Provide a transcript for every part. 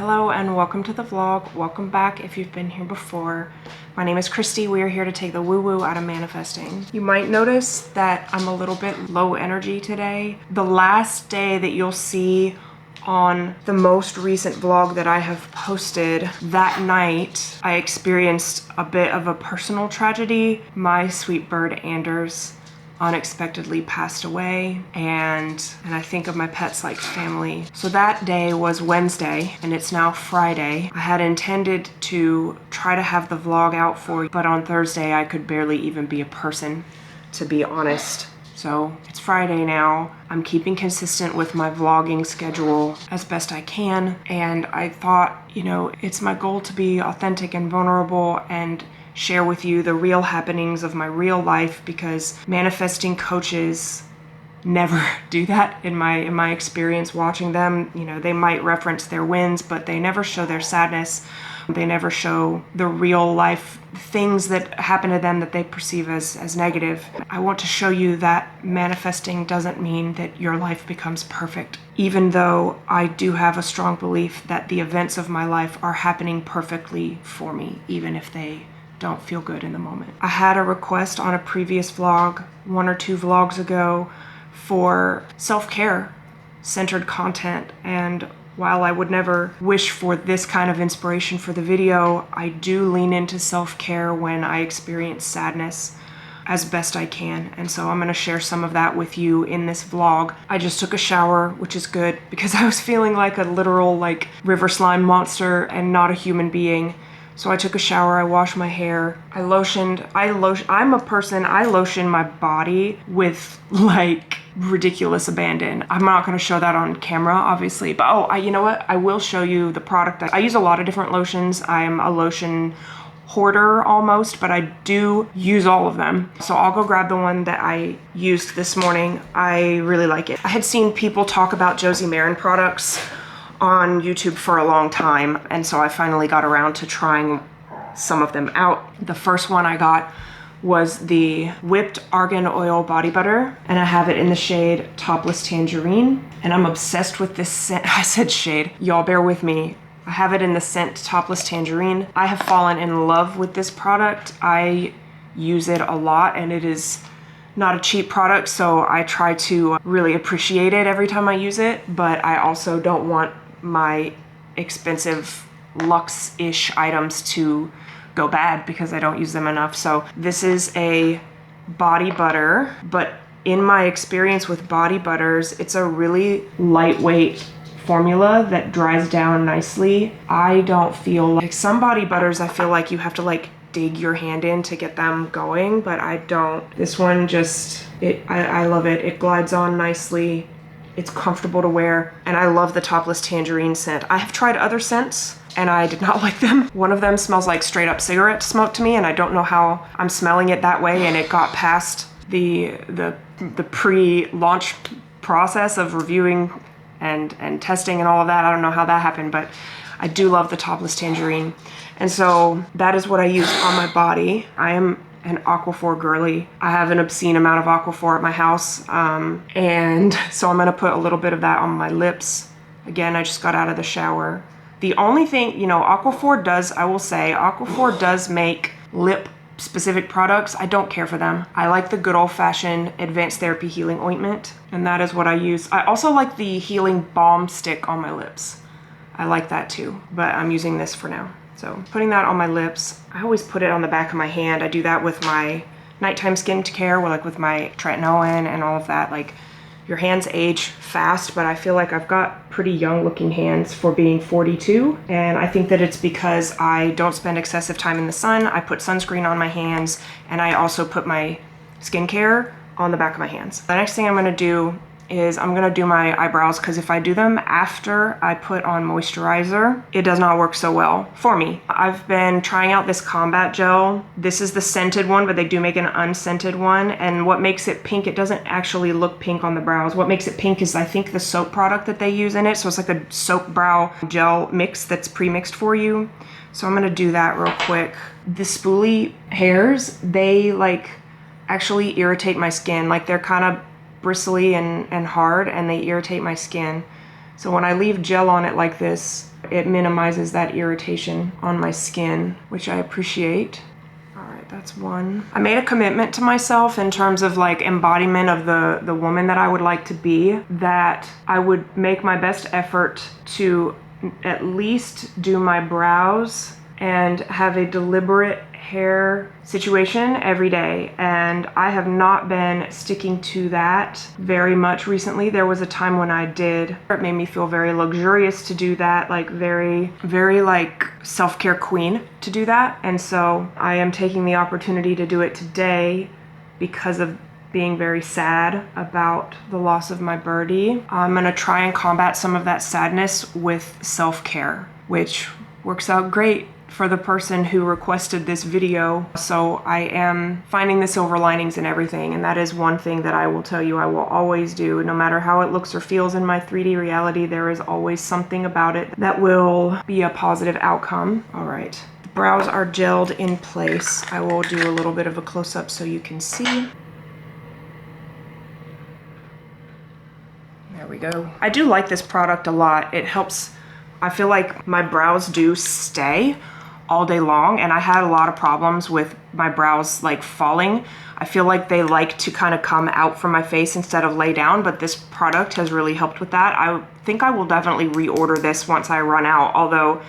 Hello and welcome to the vlog. Welcome back if you've been here before. My name is Kristi. We are here to take the woo-woo out of manifesting. You might notice that I'm a little bit low energy today. The last day that you'll see on the most recent vlog that I have posted, that night I experienced a bit of a personal tragedy. My sweet bird Anders unexpectedly passed away, and I think of my pets like family. So that day was Wednesday and it's now Friday. I had intended to try to have the vlog out for you, but on Thursday I could barely even be a person, to be honest. So it's Friday now. I'm keeping consistent with my vlogging schedule as best I can, and I thought, you know, it's my goal to be authentic and vulnerable and share with you the real happenings of my real life, because manifesting coaches never do that in my experience watching them. You know, they might reference their wins, but they never show their sadness. They never show the real life things that happen to them that they perceive as negative. I want to show you that manifesting doesn't mean that your life becomes perfect, even though I do have a strong belief that the events of my life are happening perfectly for me, even if they don't feel good in the moment. I had a request on a previous vlog, 1 or 2 vlogs ago, for self-care centered content, and while I would never wish for this kind of inspiration for the video, I do lean into self-care when I experience sadness as best I can, and so I'm going to share some of that with you in this vlog. I just took a shower, which is good because I was feeling like a literal river slime monster and not a human being. So I took a shower, I washed my hair, I'm a person, I lotion my body with ridiculous abandon. I'm not going to show that on camera, obviously, but you know what? I will show you the product. I use a lot of different lotions. I am a lotion hoarder almost, but I do use all of them. So I'll go grab the one that I used this morning. I really like it. I had seen people talk about Josie Maran products on YouTube for a long time, and so I finally got around to trying some of them out. The first one I got was the whipped argan oil body butter, and I have it in the shade Topless Tangerine, and I'm obsessed with this scent. I said shade, y'all bear with me. I have it in the scent Topless Tangerine. I have fallen in love with this product. I use it a lot, and it is not a cheap product, so I try to really appreciate it every time I use it, but I also don't want my expensive luxe-ish items to go bad because I don't use them enough. So this is a body butter, but in my experience with body butters, it's a really lightweight formula that dries down nicely. I don't feel like some body butters, I feel like you have to dig your hand in to get them going, but I don't. This one just, I love it. It glides on nicely. It's comfortable to wear, and I love the Topless Tangerine scent. I have tried other scents and I did not like them. One of them smells like straight up cigarette smoke to me, and I don't know how I'm smelling it that way, and it got past the pre-launch process of reviewing and testing and all of that. I don't know how that happened, but I do love the Topless Tangerine. And so that is what I use on my body. I am an Aquaphor girly. I have an obscene amount of Aquaphor at my house, and so I'm gonna put a little bit of that on my lips. Again, I just got out of the shower. The only thing, you know, Aquaphor does make lip specific products. I don't care for them. I like the good old-fashioned advanced therapy healing ointment, and that is what I use. I also like the healing balm stick on my lips. I like that too, but I'm using this for now. So putting that on my lips. I always put it on the back of my hand. I do that with my nighttime skincare, with my tretinoin and all of that. Your hands age fast, but I feel like I've got pretty young looking hands for being 42. And I think that it's because I don't spend excessive time in the sun. I put sunscreen on my hands, and I also put my skincare on the back of my hands. The next thing I'm gonna do is I'm gonna do my eyebrows, because if I do them after I put on moisturizer, it does not work so well for me. I've been trying out this combat gel. This is the scented one, but they do make an unscented one, and what makes it pink, it doesn't actually look pink on the brows. What makes it pink is I think the soap product that they use in it, so it's like a soap brow gel mix that's pre-mixed for you. So I'm gonna do that real quick. The spoolie hairs, they actually irritate my skin. They're kind of bristly and hard, and they irritate my skin. So when I leave gel on it like this, it minimizes that irritation on my skin, which I appreciate. All right, that's one. I made a commitment to myself in terms of like embodiment of the woman that I would like to be, that I would make my best effort to at least do my brows and have a deliberate hair situation every day. And I have not been sticking to that very much recently. There was a time when I did. It made me feel very luxurious to do that, like very like self-care queen to do that. And so I am taking the opportunity to do it today because of being very sad about the loss of my birdie. I'm gonna try and combat some of that sadness with self-care, which works out great for the person who requested this video. So I am finding the silver linings in everything, and that is one thing that I will tell you I will always do. No matter how it looks or feels in my 3D reality, there is always something about it that will be a positive outcome. All right, the brows are gelled in place. I will do a little bit of a close-up so you can see. There we go. I do like this product a lot. It helps. I feel like my brows do stay all day long, and I had a lot of problems with my brows like falling. I feel like they like to kind of come out from my face instead of lay down, but this product has really helped with that. I think I will definitely reorder this once I run out, although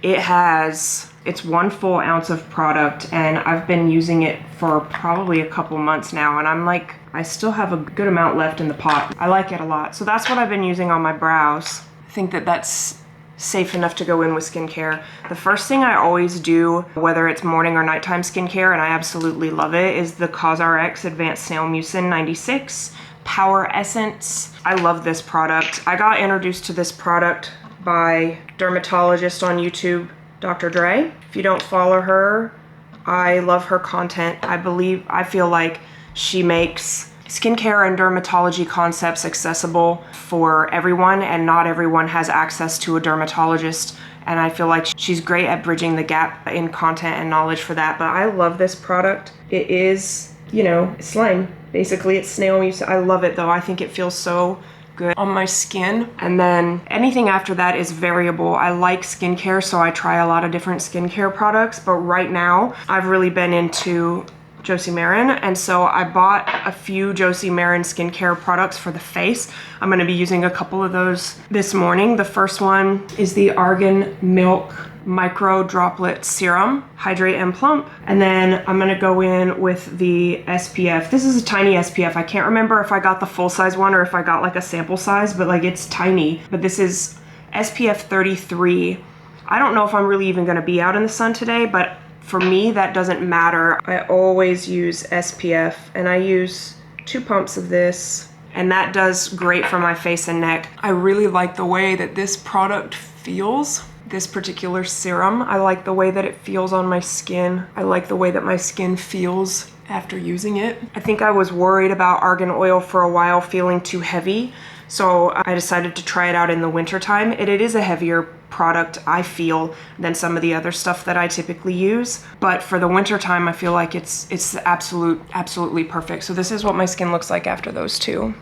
it's 1 full ounce of product, and I've been using it for probably a couple months now, and I'm like, I still have a good amount left in the pot. I like it a lot. So that's what I've been using on my brows. I think that that's safe enough to go in with skincare. The first thing I always do, whether it's morning or nighttime skincare, and I absolutely love it, is the CosRx Advanced Snail Mucin 96 Power Essence. I love this product. I got introduced to this product by dermatologist on YouTube, Dr. Dre. If you don't follow her, I love her content. I feel like she makes skincare and dermatology concepts accessible for everyone, and not everyone has access to a dermatologist. And I feel like she's great at bridging the gap in content and knowledge for that. But I love this product. It is, you know, slime. Basically, it's snail mucin. I love it though. I think it feels so good on my skin. And then anything after that is variable. I like skincare, so I try a lot of different skincare products. But right now, I've really been into Josie Maran, and so I bought a few Josie Maran skincare products for the face. I'm going to be using a couple of those this morning. The first one is the Argan Milk Microdroplet Serum, Hydrate and Plump. And then I'm going to go in with the SPF. This is a tiny SPF. I can't remember if I got the full size one or if I got like a sample size, but like it's tiny. But this is SPF 33. I don't know if I'm really even going to be out in the sun today, but for me, that doesn't matter. I always use SPF, and I use 2 pumps of this, and that does great for my face and neck. I really like the way that this product feels, this particular serum. I like the way that it feels on my skin. I like the way that my skin feels after using it. I think I was worried about argan oil for a while feeling too heavy, so I decided to try it out in the wintertime. It is a heavier product, I feel, than some of the other stuff that I typically use, but for the winter time I feel like it's absolutely perfect. So this is what my skin looks like after those two.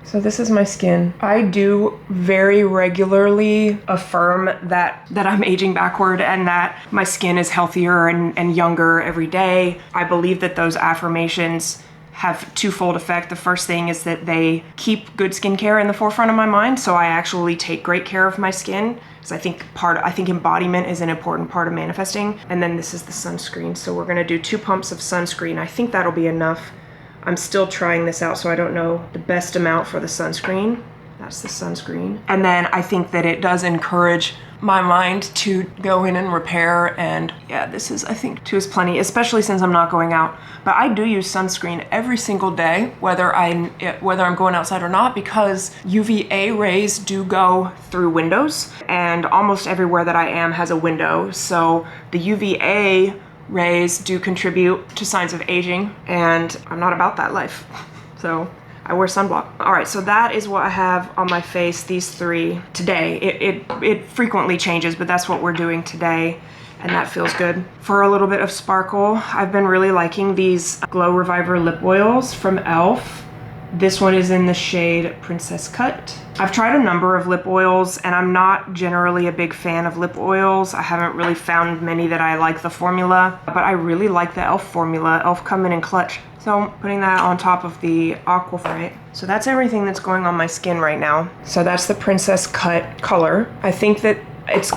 So this is my skin. I do very regularly affirm that I'm aging backward and that my skin is healthier and younger every day. I believe that those affirmations have twofold effect. The first thing is that they keep good skincare in the forefront of my mind, so I actually take great care of my skin, because I think embodiment is an important part of manifesting. And then this is the sunscreen. So we're gonna do 2 pumps of sunscreen. I think that'll be enough. I'm still trying this out, so I don't know the best amount for the sunscreen. That's the sunscreen. And then I think that it does encourage my mind to go in and repair, and yeah, this is, I think 2 is plenty, especially since I'm not going out. But I do use sunscreen every single day, whether I'm going outside or not, because UVA rays do go through windows, and almost everywhere that I am has a window. So the UVA rays do contribute to signs of aging, and I'm not about that life. So I wear sunblock. All right, so that is what I have on my face, these 3 today. It frequently changes, but that's what we're doing today, and that feels good. For a little bit of sparkle, I've been really liking these Glow Reviver lip oils from e.l.f. This one is in the shade Princess Cut. I've tried a number of lip oils and I'm not generally a big fan of lip oils. I haven't really found many that I like the formula, but I really like the e.l.f. formula. e.l.f. come in clutch. So I'm putting that on top of the aqua, right? So that's everything that's going on my skin right now. So that's the Princess Cut color. I think it's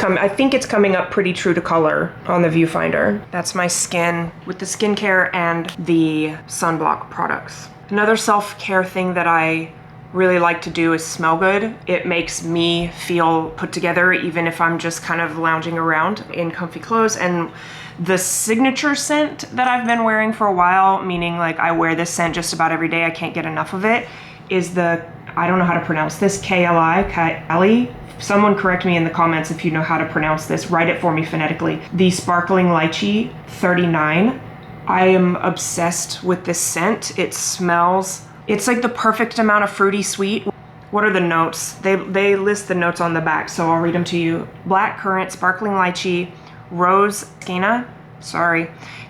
coming up pretty true to color on the viewfinder. That's my skin with the skincare and the sunblock products. Another self-care thing that I really like to do is smell good. It makes me feel put together even if I'm just kind of lounging around in comfy clothes. And the signature scent that I've been wearing for a while, meaning like I wear this scent just about every day, I can't get enough of it, is the, I don't know how to pronounce this, Kylie. Someone correct me in the comments if you know how to pronounce this. Write it for me phonetically. The Sparkling Lychee 39. I am obsessed with this scent. It smells, it's like the perfect amount of fruity sweet. What are the notes? They list the notes on the back, so I'll read them to you. Black currant, sparkling lychee, rose scena,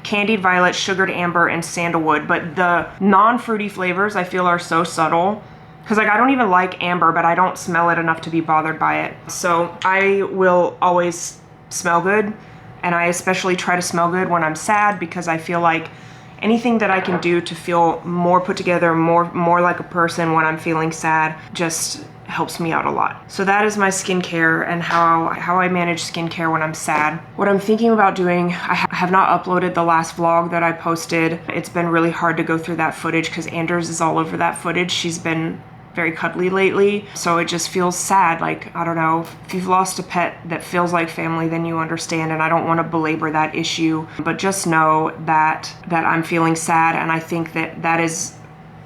candied violet, sugared amber, and sandalwood. But the non-fruity flavors I feel are so subtle. Because like I don't even like amber, but I don't smell it enough to be bothered by it. So I will always smell good. And I especially try to smell good when I'm sad, because I feel like anything that I can do to feel more put together, more like a person when I'm feeling sad, just helps me out a lot. So that is my skincare and how I manage skincare when I'm sad. What I'm thinking about doing, I have not uploaded the last vlog that I posted. It's been really hard to go through that footage because Anders is all over that footage. She's been very cuddly lately, so it just feels sad. Like, I don't know, if you've lost a pet that feels like family, then you understand, and I don't want to belabor that issue, but just know that I'm feeling sad, and I think that is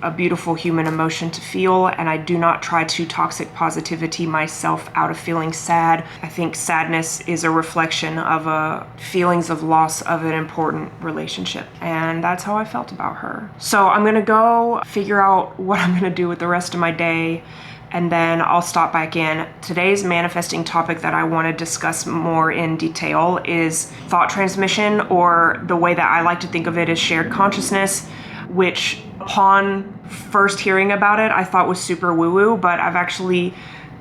a beautiful human emotion to feel, and I do not try to toxic positivity myself out of feeling sad. I think sadness is a reflection of feelings of loss of an important relationship, and that's how I felt about her. So I'm gonna go figure out what I'm gonna do with the rest of my day, and then I'll stop back in. Today's manifesting topic that I want to discuss more in detail is thought transmission, or the way that I like to think of it as shared consciousness, which upon first hearing about it, I thought was super woo-woo, but I've actually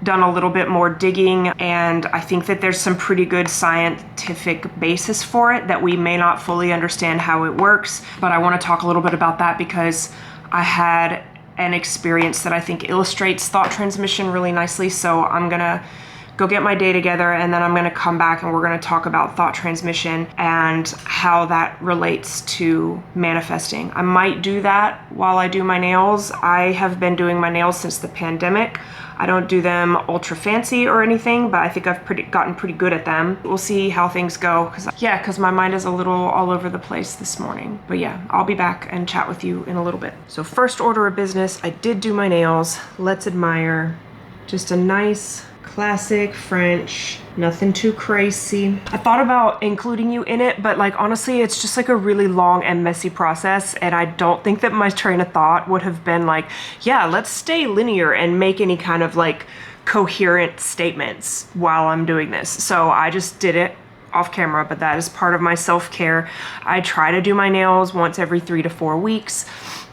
done a little bit more digging, and I think that there's some pretty good scientific basis for it that we may not fully understand how it works, but I want to talk a little bit about that because I had an experience that I think illustrates thought transmission really nicely. So I'm gonna go get my day together, and then I'm gonna come back and we're gonna talk about thought transmission and how that relates to manifesting. I might do that while I do my nails. I have been doing my nails since the pandemic. I don't do them ultra fancy or anything, but I think I've gotten pretty good at them. We'll see how things go, because my mind is a little all over the place this morning. But yeah, I'll be back and chat with you in a little bit. So first order of business, I did do my nails. Let's admire. Just a nice classic French, nothing too crazy. I thought about including you in it, but like honestly, it's just like a really long and messy process, and I don't think that my train of thought would have been like, yeah, let's stay linear and make any kind of like coherent statements while I'm doing this. So I just did it off camera, but that is part of my self-care. I try to do my nails once every 3 to 4 weeks.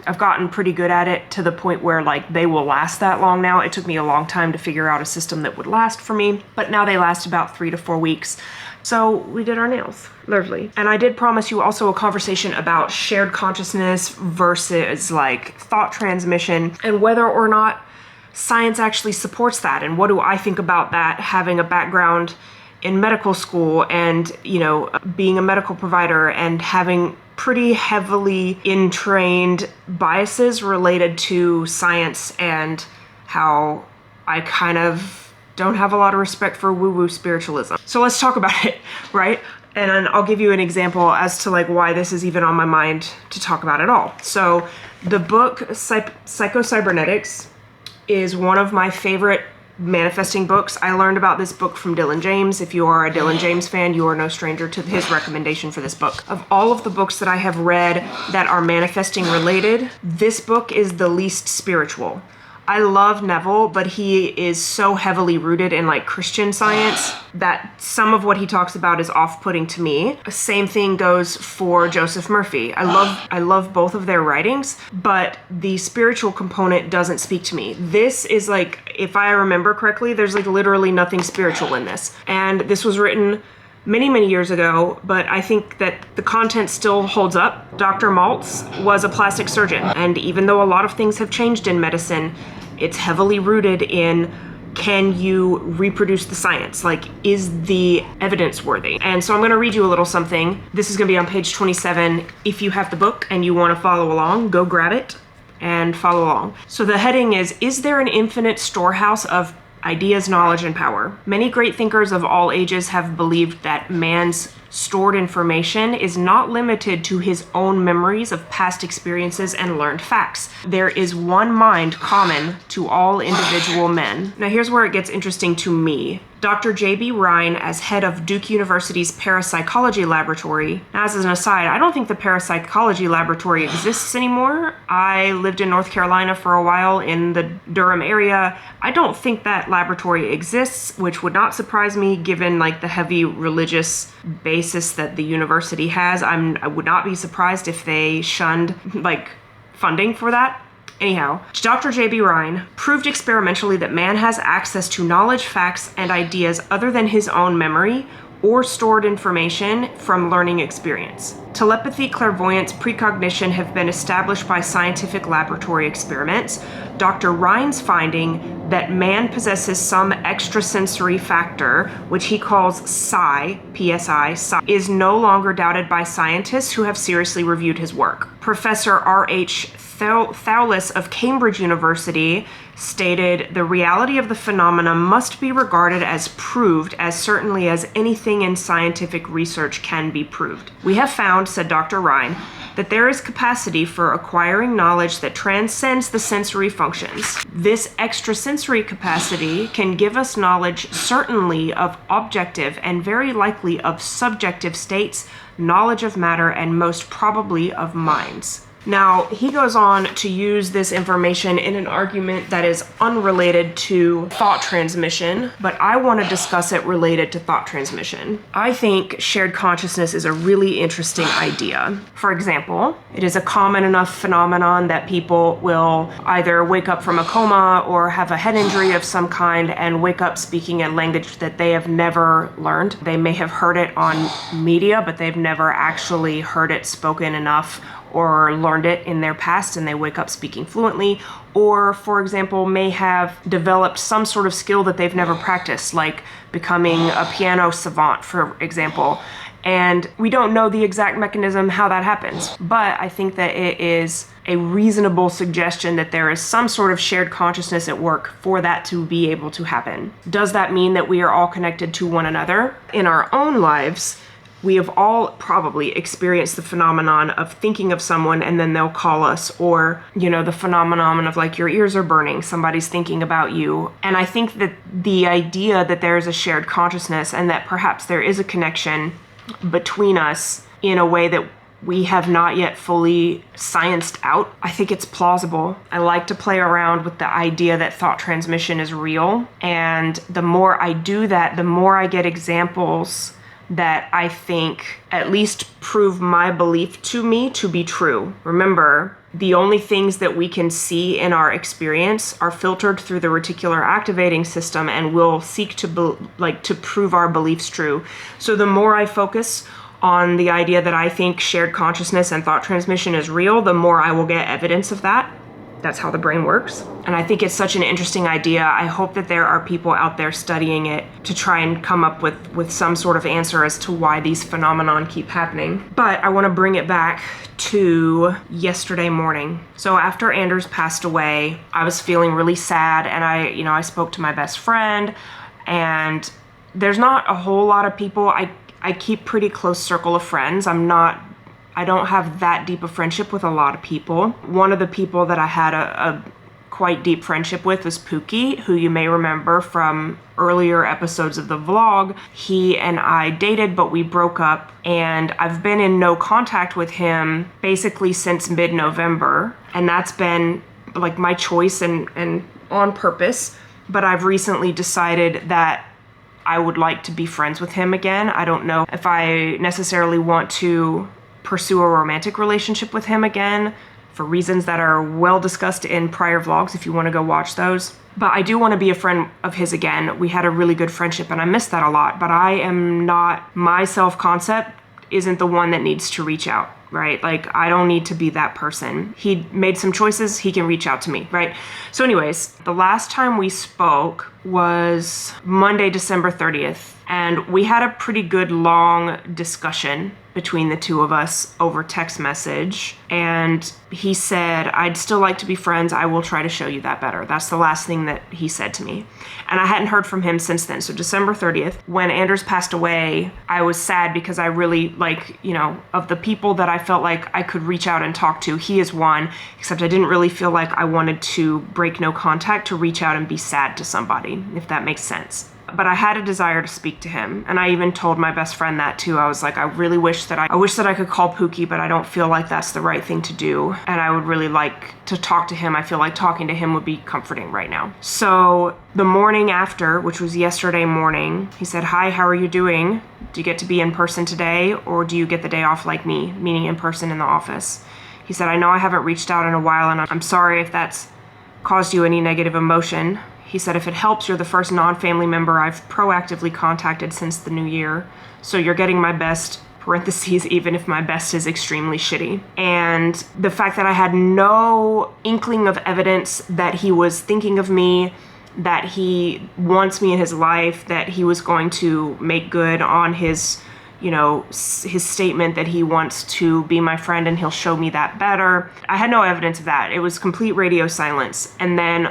I've gotten pretty good at it to the point where like they will last that long now. It took me a long time to figure out a system that would last for me, but now they last about 3 to 4 weeks. So we did our nails. Lovely. And I did promise you also a conversation about shared consciousness versus like thought transmission, and whether or not science actually supports that, and what do I think about that, having a background in medical school and, you know, being a medical provider and having pretty heavily entrained biases related to science, and how I kind of don't have a lot of respect for woo-woo spiritualism. So let's talk about it, right? And I'll give you an example as to like why this is even on my mind to talk about at all. So the book Psycho-Cybernetics is one of my favorite manifesting books. I learned about this book from Dylan James. If you are a Dylan James fan, you are no stranger to his recommendation for this book. Of all of the books that I have read that are manifesting related, this book is the least spiritual. I love Neville, but he is so heavily rooted in like Christian science that some of what he talks about is off-putting to me. Same thing goes for Joseph Murphy. I love both of their writings, but the spiritual component doesn't speak to me. This is like, if I remember correctly, there's like literally nothing spiritual in this. And this was written many years ago, but I think that the content still holds up. Dr. Maltz was a plastic surgeon, and even though a lot of things have changed in medicine, it's heavily rooted in, can you reproduce the science? Like, is the evidence worthy? And so I'm going to read you a little something. This is going to be on page 27. If you have the book and you want to follow along, go grab it and follow along. So the heading is there an infinite storehouse of ideas, knowledge, and power? Many great thinkers of all ages have believed that man's stored information is not limited to his own memories of past experiences and learned facts. There is one mind common to all individual men. Now here's where it gets interesting to me. Dr. J.B. Rhine, as head of Duke University's parapsychology laboratory. Now, as an aside, I don't think the parapsychology laboratory exists anymore. I lived in North Carolina for a while in the Durham area. I don't think that laboratory exists, which would not surprise me given like the heavy religious basis that the university has. I would not be surprised if they shunned like funding for that. Anyhow, Dr. J.B. Rhine proved experimentally that man has access to knowledge, facts, and ideas other than his own memory or stored information from learning experience. Telepathy, clairvoyance, precognition have been established by scientific laboratory experiments. Dr. Rhine's finding that man possesses some extrasensory factor, which he calls psi, PSI, psi, is no longer doubted by scientists who have seriously reviewed his work. Professor R.H. Thowles of Cambridge University stated, the reality of the phenomena must be regarded as proved as certainly as anything in scientific research can be proved. We have found, said Dr. Rhine, that there is capacity for acquiring knowledge that transcends the sensory functions. This extrasensory capacity can give us knowledge certainly of objective and very likely of subjective states, knowledge of matter, and most probably of minds. Now, he goes on to use this information in an argument that is unrelated to thought transmission, but I want to discuss it related to thought transmission. I think shared consciousness is a really interesting idea. For example, it is a common enough phenomenon that people will either wake up from a coma or have a head injury of some kind and wake up speaking a language that they have never learned. They may have heard it on media, but they've never actually heard it spoken enough or learned it in their past, and they wake up speaking fluently. Or, for example, may have developed some sort of skill that they've never practiced, like becoming a piano savant, for example. And we don't know the exact mechanism how that happens, but I think that it is a reasonable suggestion that there is some sort of shared consciousness at work for that to be able to happen. Does that mean that we are all connected to one another? In our own lives, we have all probably experienced the phenomenon of thinking of someone and then they'll call us, or, the phenomenon of like your ears are burning, somebody's thinking about you. And I think that the idea that there is a shared consciousness and that perhaps there is a connection between us in a way that we have not yet fully scienced out, I think it's plausible. I like to play around with the idea that thought transmission is real. And the more I do that, the more I get examples that I think at least prove my belief to me to be true. Remember, the only things that we can see in our experience are filtered through the reticular activating system and will seek to prove our beliefs true. So the more I focus on the idea that I think shared consciousness and thought transmission is real, the more I will get evidence of that. That's how the brain works. And I think it's such an interesting idea. I hope that there are people out there studying it to try and come up with some sort of answer as to why these phenomenon keep happening. But I want to bring it back to yesterday morning. So after Anders passed away, I was feeling really sad, and I spoke to my best friend, and there's not a whole lot of people. I keep pretty close circle of friends. I don't have that deep a friendship with a lot of people. One of the people that I had a quite deep friendship with was Pookie, who you may remember from earlier episodes of the vlog. He and I dated, but we broke up, and I've been in no contact with him basically since mid-November, and that's been like my choice and on purpose, but I've recently decided that I would like to be friends with him again. I don't know if I necessarily want to pursue a romantic relationship with him again for reasons that are well discussed in prior vlogs if you want to go watch those. But I do want to be a friend of his again. We had a really good friendship and I miss that a lot, but I am not, my self-concept isn't the one that needs to reach out, right? Like, I don't need to be that person. He made some choices, he can reach out to me, right? So anyways, the last time we spoke was Monday, December 30th, and we had a pretty good long discussion between the two of us over text message. And he said, I'd still like to be friends. I will try to show you that better. That's the last thing that he said to me. And I hadn't heard from him since then. So December 30th, when Anders passed away, I was sad because I really, like, you know, of the people that I felt like I could reach out and talk to, he is one, except I didn't really feel like I wanted to break no contact to reach out and be sad to somebody, if that makes sense. But I had a desire to speak to him. And I even told my best friend that too. I was like, I really wish that I could call Pookie, but I don't feel like that's the right thing to do. And I would really like to talk to him. I feel like talking to him would be comforting right now. So the morning after, which was yesterday morning, he said, hi, how are you doing? Do you get to be in person today, or do you get the day off like me, meaning in person in the office? He said, I know I haven't reached out in a while, and I'm sorry if that's caused you any negative emotion. He said, if it helps, you're the first non-family member I've proactively contacted since the new year. So you're getting my best, parentheses, even if my best is extremely shitty. And the fact that I had no inkling of evidence that he was thinking of me, that he wants me in his life, that he was going to make good on his, you know, his statement that he wants to be my friend and he'll show me that better. I had no evidence of that. It was complete radio silence. And then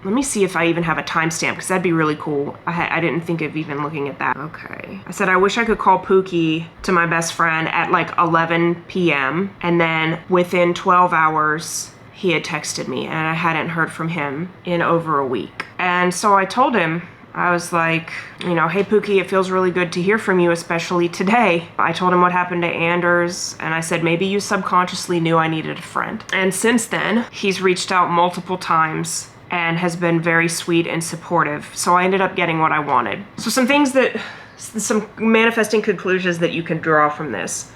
let me see if I even have a timestamp, because that'd be really cool. I didn't think of even looking at that. Okay. I said, I wish I could call Pookie to my best friend at like 11 p.m. And then within 12 hours, he had texted me and I hadn't heard from him in over a week. And so I told him, I was like, you know, hey Pookie, it feels really good to hear from you, especially today. I told him what happened to Anders, and I said, maybe you subconsciously knew I needed a friend. And since then, he's reached out multiple times and has been very sweet and supportive. So I ended up getting what I wanted. So some manifesting conclusions that you can draw from this.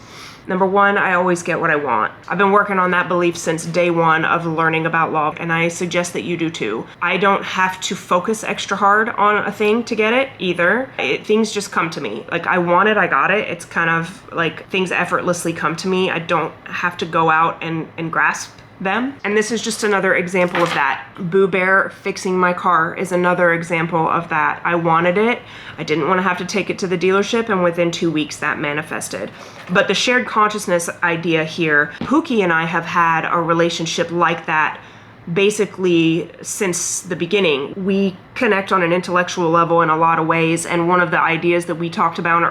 Number one, I always get what I want. I've been working on that belief since day one of learning about love, and I suggest that you do too. I don't have to focus extra hard on a thing to get it either. Things just come to me. Like, I want it, I got it. It's kind of like things effortlessly come to me. I don't have to go out and grasp them. And this is just another example of that. Boo Bear fixing my car is another example of that. I wanted it. I didn't want to have to take it to the dealership, and within 2 weeks that manifested. But the shared consciousness idea here, Pookie and I have had a relationship like that basically since the beginning. We connect on an intellectual level in a lot of ways, and one of the ideas that we talked about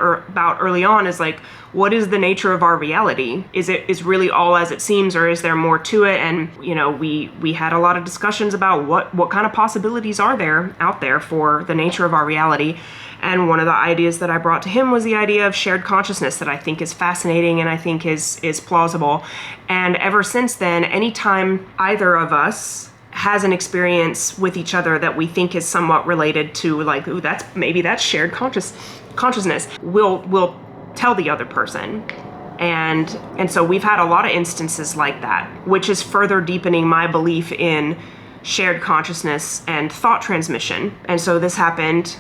early on is like, what is the nature of our reality? Is really all as it seems, or is there more to it? And you know, we had a lot of discussions about what kind of possibilities are there out there for the nature of our reality. And one of the ideas that I brought to him was the idea of shared consciousness, that I think is fascinating and I think is plausible. And ever since then, anytime either of us has an experience with each other that we think is somewhat related to, like, ooh, that's shared consciousness, we'll tell the other person. And so we've had a lot of instances like that, which is further deepening my belief in shared consciousness and thought transmission. And so this happened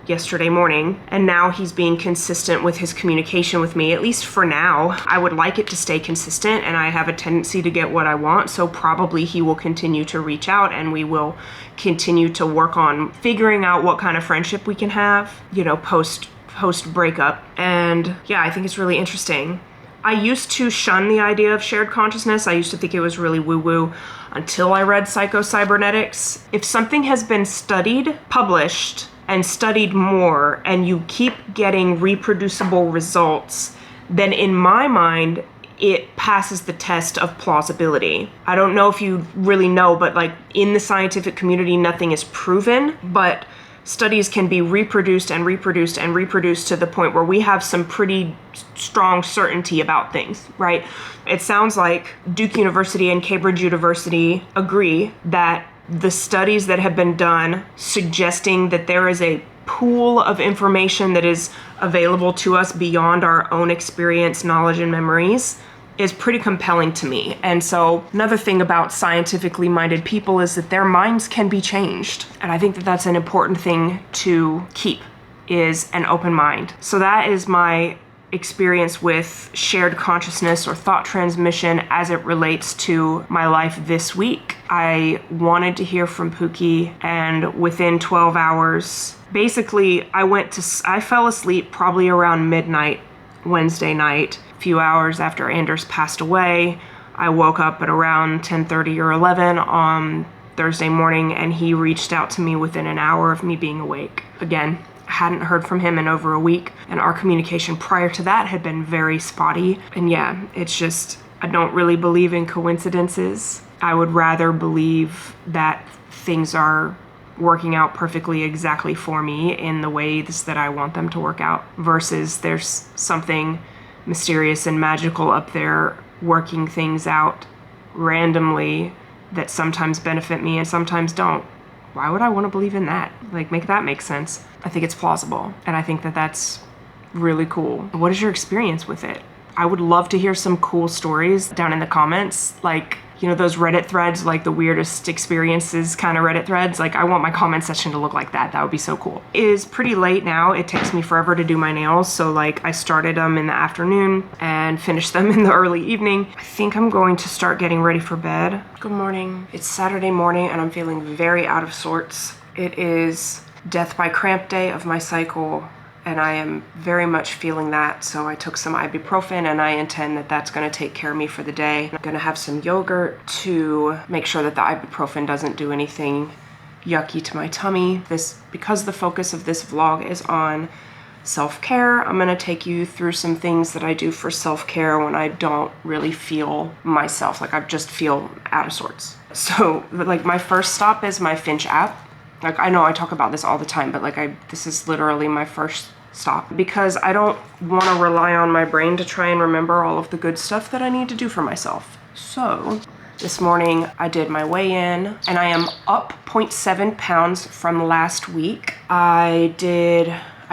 yesterday morning, and now he's being consistent with his communication with me, at least for now. I would like it to stay consistent, and I have a tendency to get what I want, so probably he will continue to reach out and we will continue to work on figuring out what kind of friendship we can have, you know, post breakup. And yeah, I think it's really interesting. I used to shun the idea of shared consciousness. I used to think it was really woo-woo until I read Psycho-Cybernetics. If something has been studied, published, and studied more, and you keep getting reproducible results, then in my mind, it passes the test of plausibility. I don't know if you really know, but like in the scientific community, nothing is proven, but studies can be reproduced and reproduced and reproduced to the point where we have some pretty strong certainty about things, right? It sounds like Duke University and Cambridge University agree that the studies that have been done suggesting that there is a pool of information that is available to us beyond our own experience, knowledge, and memories is pretty compelling to me. And so another thing about scientifically minded people is that their minds can be changed. And I think that that's an important thing to keep, is an open mind. So that is my experience with shared consciousness or thought transmission as it relates to my life this week. I wanted to hear from Pookie, and within 12 hours, basically I fell asleep probably around midnight Wednesday night. A few hours after Anders passed away, I woke up at around 10:30 or 11 on Thursday morning, and he reached out to me within an hour of me being awake. Again, I hadn't heard from him in over a week, and our communication prior to that had been very spotty. And yeah, it's just, I don't really believe in coincidences. I would rather believe that things are working out perfectly exactly for me in the ways that I want them to work out, versus there's something mysterious and magical up there working things out randomly that sometimes benefit me and sometimes don't. Why would I want to believe in that? Like, make that make sense. I think it's plausible, and I think that that's really cool. What is your experience with it? I would love to hear some cool stories down in the comments, like, you know, those Reddit threads, like the weirdest experiences kind of Reddit threads. Like, I want my comment section to look like that. That would be so cool. It is pretty late now. It takes me forever to do my nails. So like, I started them in the afternoon and finished them in the early evening. I think I'm going to start getting ready for bed. Good morning. It's Saturday morning and I'm feeling very out of sorts. It is death by cramp day of my cycle, and I am very much feeling that. So I took some ibuprofen, and I intend that that's going to take care of me for the day. I'm going to have some yogurt to make sure that the ibuprofen doesn't do anything yucky to my tummy. Because the focus of this vlog is on self-care, I'm going to take you through some things that I do for self-care when I don't really feel myself, like I just feel out of sorts. So like, my first stop is my Finch app. Like, I know I talk about this all the time, but like, this is literally my first stop, because I don't want to rely on my brain to try and remember all of the good stuff that I need to do for myself. So this morning I did my weigh-in, and I am up 0.7 pounds from last week. I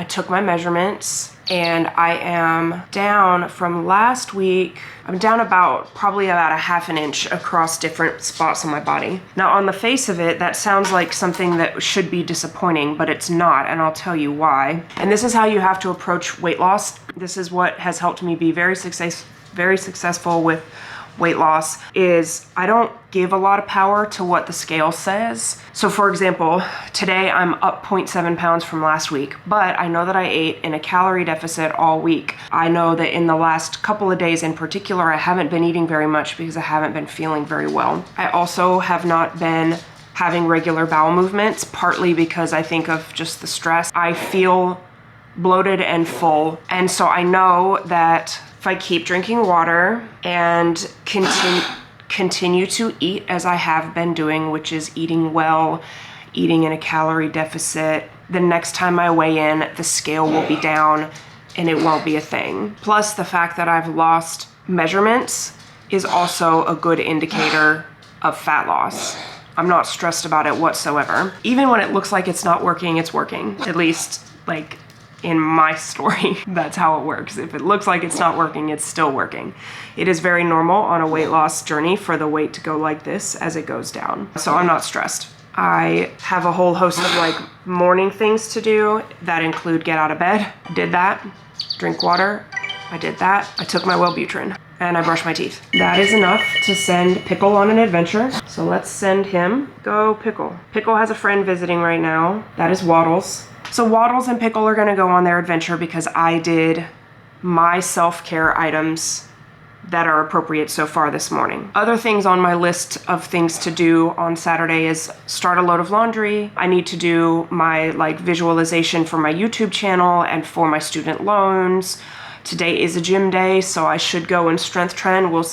took my measurements, and I am down from last week. I'm down probably about a half an inch across different spots on my body. Now, on the face of it, that sounds like something that should be disappointing, but it's not, and I'll tell you why. And this is how you have to approach weight loss. This is what has helped me be very successful with weight loss, is I don't give a lot of power to what the scale says. So for example, today I'm up 0.7 pounds from last week, but I know that I ate in a calorie deficit all week. I know that in the last couple of days in particular, I haven't been eating very much because I haven't been feeling very well. I also have not been having regular bowel movements, partly because I think of just the stress. I feel bloated and full, and so I know that if I keep drinking water and continue to eat as I have been doing, which is eating well, eating in a calorie deficit, the next time I weigh in, the scale will be down and it won't be a thing. Plus, the fact that I've lost measurements is also a good indicator of fat loss. I'm not stressed about it whatsoever. Even when it looks like it's not working, it's working. At least, like, in my story, that's how it works. If it looks like it's not working, it's still working. It is very normal on a weight loss journey for the weight to go like this as it goes down. So I'm not stressed. I have a whole host of like morning things to do that include get out of bed. Did that. Drink water. I did that. I took my Wellbutrin and I brushed my teeth. That is enough to send Pickle on an adventure. So let's send him. Go Pickle. Pickle has a friend visiting right now. That is Waddles. So Waddles and Pickle are gonna go on their adventure because I did my self-care items that are appropriate so far this morning. Other things on my list of things to do on Saturday is start a load of laundry. I need to do my like visualization for my YouTube channel and for my student loans. Today is a gym day, so I should go and strength train. We'll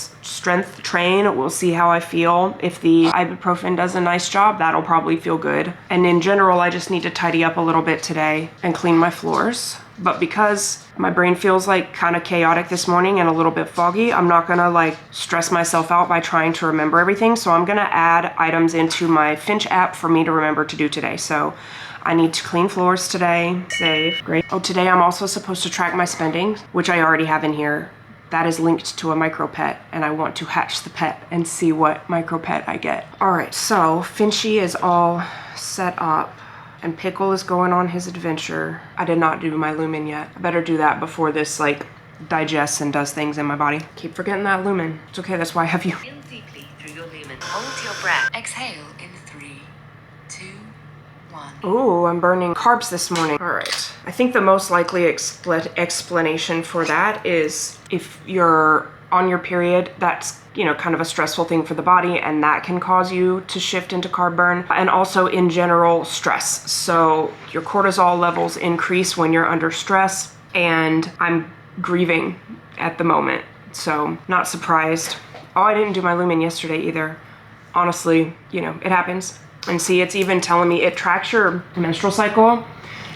see how I feel. If the ibuprofen does a nice job, that'll probably feel good. And in general, I just need to tidy up a little bit today and clean my floors. But because my brain feels like kind of chaotic this morning and a little bit foggy, I'm not gonna like stress myself out by trying to remember everything. So I'm gonna add items into my Finch app for me to remember to do today. So I need to clean floors today. Save, great. Oh, today I'm also supposed to track my spending, which I already have in here. That is linked to a micro pet, and I want to hatch the pet and see what micro pet I get. All right, so Finchy is all set up and Pickle is going on his adventure. I did not do my lumen yet. I better do that before this like digests and does things in my body. Keep forgetting that lumen. It's okay, that's why I have you. Inhale deeply through your lumen. Hold your breath. Exhale in 3, 2, 1. Ooh, I'm burning carbs this morning. All right. I think the most likely explanation for that is if you're on your period, that's, you know, kind of a stressful thing for the body, and that can cause you to shift into carb burn, and also in general stress. So your cortisol levels increase when you're under stress, and I'm grieving at the moment. So not surprised. Oh, I didn't do my lumen yesterday either. Honestly, you know, it happens. And see, it's even telling me it tracks your menstrual cycle.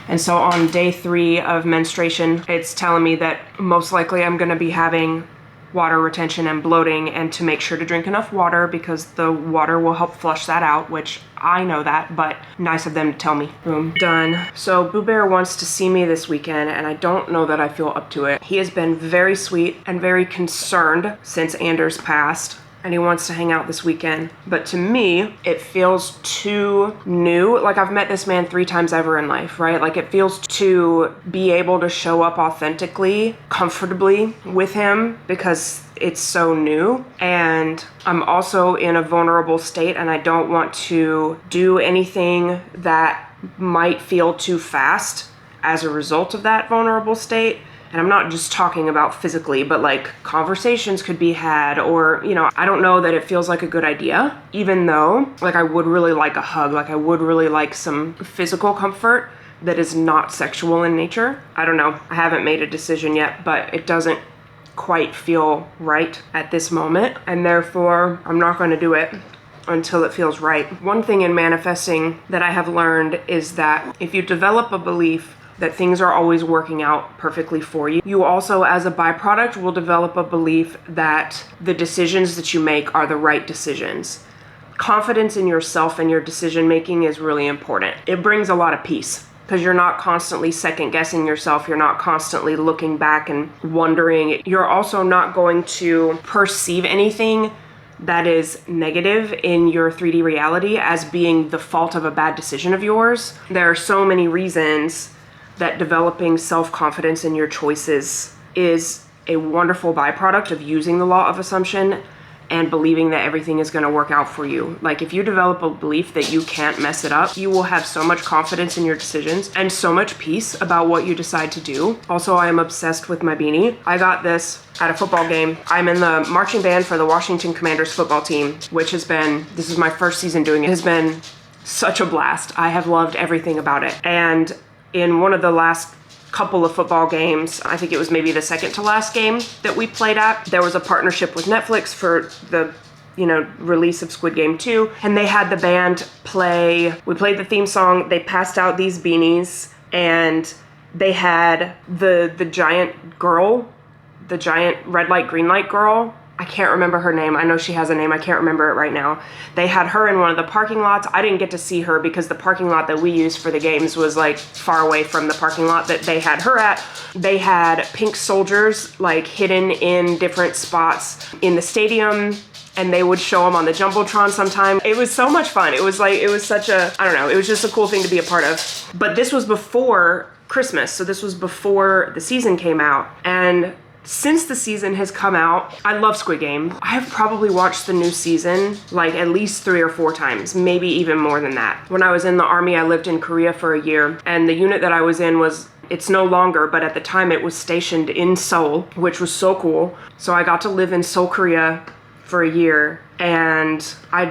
And so on day 3 of menstruation, it's telling me that most likely I'm gonna be having water retention and bloating, and to make sure to drink enough water because the water will help flush that out, which I know that, but nice of them to tell me. Boom, done. So Boo Bear wants to see me this weekend, and I don't know that I feel up to it. He has been very sweet and very concerned since Anders passed, and he wants to hang out this weekend. But to me, it feels too new. Like, I've met this man 3 times ever in life, right? Like, it feels to be able to show up authentically, comfortably with him because it's so new. And I'm also in a vulnerable state, and I don't want to do anything that might feel too fast as a result of that vulnerable state. And I'm not just talking about physically, but like conversations could be had, or, you know, I don't know that it feels like a good idea, even though like I would really like a hug, like I would really like some physical comfort that is not sexual in nature. I don't know. I haven't made a decision yet, but it doesn't quite feel right at this moment. And therefore I'm not going to do it until it feels right. One thing in manifesting that I have learned is that if you develop a belief that things are always working out perfectly for you, you also, as a byproduct, will develop a belief that the decisions that you make are the right decisions. Confidence in yourself and your decision making is really important. It brings a lot of peace because you're not constantly second guessing yourself. You're not constantly looking back and wondering. You're also not going to perceive anything that is negative in your 3D reality as being the fault of a bad decision of yours. There are so many reasons that developing self-confidence in your choices is a wonderful byproduct of using the law of assumption and believing that everything is going to work out for you. Like, if you develop a belief that you can't mess it up, you will have so much confidence in your decisions and so much peace about what you decide to do. Also, I am obsessed with my beanie. I got this at a football game. I'm in the marching band for the Washington Commanders football team, which has been, this is my first season doing it. It has been such a blast. I have loved everything about it. And in one of the last couple of football games, I think it was maybe the second to last game that we played at, there was a partnership with Netflix for the, you know, release of Squid Game 2, and they had the band play. We played the theme song, they passed out these beanies, and they had the giant girl, the giant red light, green light girl. I can't remember her name. I know she has a name. I can't remember it right now. They had her in one of the parking lots. I didn't get to see her because the parking lot that we used for the games was like far away from the parking lot that they had her at. They had pink soldiers like hidden in different spots in the stadium, and they would show them on the Jumbotron sometime. It was so much fun. It was such a, I don't know, it was just a cool thing to be a part of. But this was before Christmas, so this was before the season came out. And since the season has come out, I love Squid Game. I've probably watched the new season like at least 3 or 4 times, maybe even more than that. When I was in the army, I lived in Korea for a year, and the unit that I was in was, it's no longer, but at the time it was stationed in Seoul, which was so cool. So I got to live in Seoul, Korea for a year, and I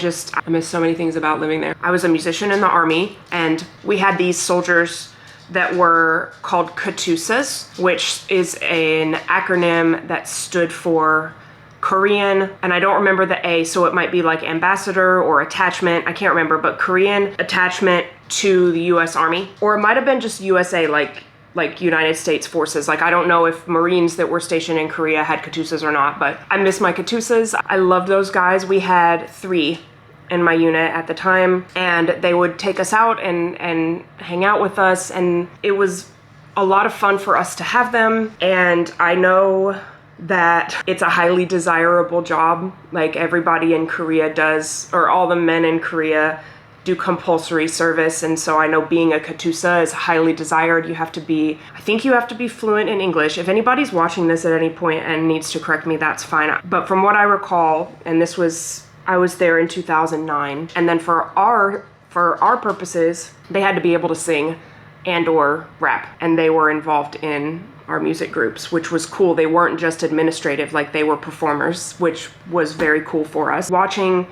miss so many things about living there. I was a musician in the army, and we had these soldiers that were called Katusas, which is an acronym that stood for Korean, and I don't remember the A, so it might be like ambassador or attachment, I can't remember, but Korean attachment to the US Army. Or it might have been just USA, like like United States forces. Like I don't know if Marines that were stationed in Korea had Katusas or not, but I miss my Katusas. I loved those guys. We had 3 in my unit at the time, and they would take us out and hang out with us, and it was a lot of fun for us to have them. And I know that it's a highly desirable job. Like everybody in Korea does, or all the men in Korea do compulsory service, and so I know being a Katusa is highly desired. I think you have to be fluent in English. If anybody's watching this at any point and needs to correct me, that's fine. But from what I recall, and I was there in 2009, and then for our purposes, they had to be able to sing and or rap, and they were involved in our music groups, which was cool. They weren't just administrative, like they were performers, which was very cool for us. Watching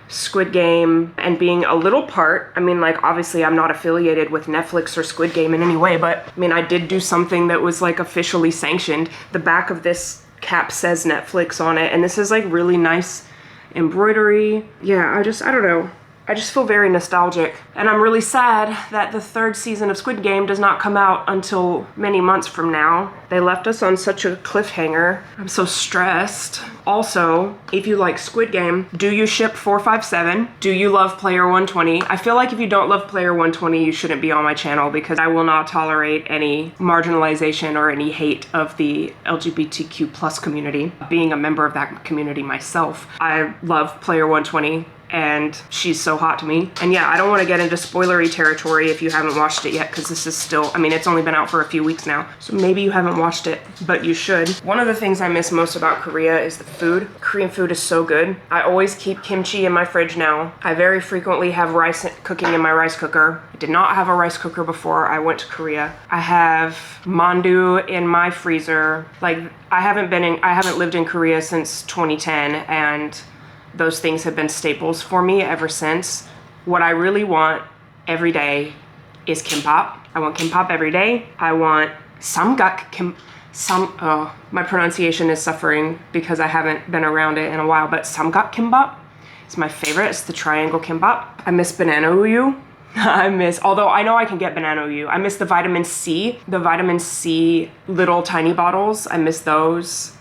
Squid Game and being a little part, I mean, like obviously I'm not affiliated with Netflix or Squid Game in any way, but I mean, I did do something that was like officially sanctioned. The back of this cap says Netflix on it, and this is like really nice embroidery. Yeah, I don't know. I just feel very nostalgic, and I'm really sad that the 3rd season of Squid Game does not come out until many months from now. They left us on such a cliffhanger. I'm so stressed. Also, if you like Squid Game, do you ship 457? Do you love Player 120? I feel like if you don't love Player 120, you shouldn't be on my channel, because I will not tolerate any marginalization or any hate of the LGBTQ plus community. Being a member of that community myself, I love Player 120. And she's so hot to me. And yeah, I don't want to get into spoilery territory if you haven't watched it yet, because this is still, I mean, it's only been out for a few weeks now, so maybe you haven't watched it, but you should. One of the things I miss most about Korea is the food. Korean food is so good. I always keep kimchi in my fridge now. I very frequently have rice cooking in my rice cooker. I did not have a rice cooker before I went to Korea. I have mandu in my freezer. Like, I haven't lived in Korea since 2010, and those things have been staples for me ever since. What I really want every day is kimbap. I want kimbap every day. I want my pronunciation is suffering because I haven't been around it in a while, but samgak kimbap is my favorite. It's the triangle kimbap. I miss banana uyu. Although I know I can get banana uyu. I miss the vitamin C little tiny bottles. I miss those.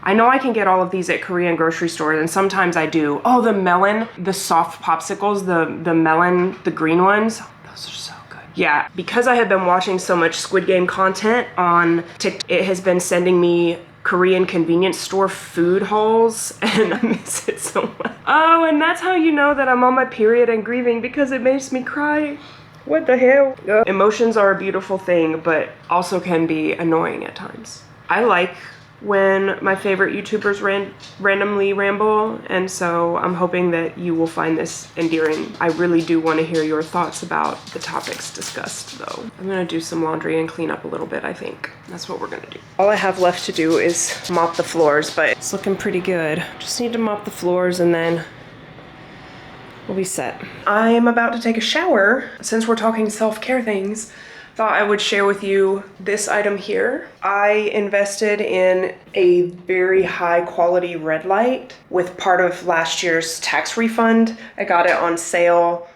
I know I can get all of these at Korean grocery stores, and sometimes I do. Oh, the melon, the soft popsicles, the melon, the green ones. Those are so good. Yeah, because I have been watching so much Squid Game content on TikTok, it has been sending me Korean convenience store food hauls, and I miss it so much. Oh, and that's how you know that I'm on my period and grieving, because it makes me cry. What the hell? Emotions are a beautiful thing, but also can be annoying at times. I like when my favorite YouTubers randomly ramble, and so I'm hoping that you will find this endearing. I really do want to hear your thoughts about the topics discussed, though. I'm gonna do some laundry and clean up a little bit, I think. That's what we're gonna do. All I have left to do is mop the floors, but it's looking pretty good. Just need to mop the floors and then we'll be set. I am about to take a shower. Since we're talking self-care things, thought I would share with you this item here. I invested in a very high quality red light with part of last year's tax refund. I got it on sale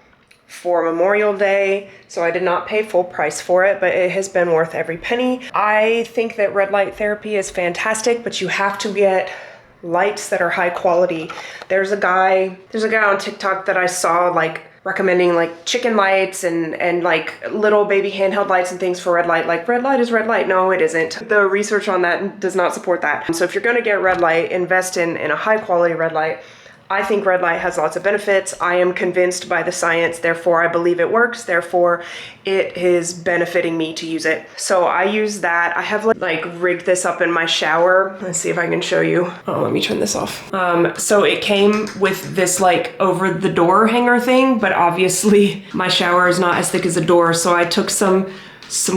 for Memorial Day, so I did not pay full price for it, but it has been worth every penny. I think that red light therapy is fantastic, but you have to get lights that are high quality. There's a guy on TikTok that I saw like recommending like chicken lights and like little baby handheld lights and things for red light. Like, red light is red light. No, it isn't. The research on that does not support that. So if you're gonna get red light, invest in a high quality red light. I think red light has lots of benefits. I am convinced by the science, therefore I believe it works, therefore it is benefiting me to use it. So I use that. I have like rigged this up in my shower. Let's see if I can show you. Oh, let me turn this off. So it came with this like over the door hanger thing, but obviously my shower is not as thick as a door, so I took some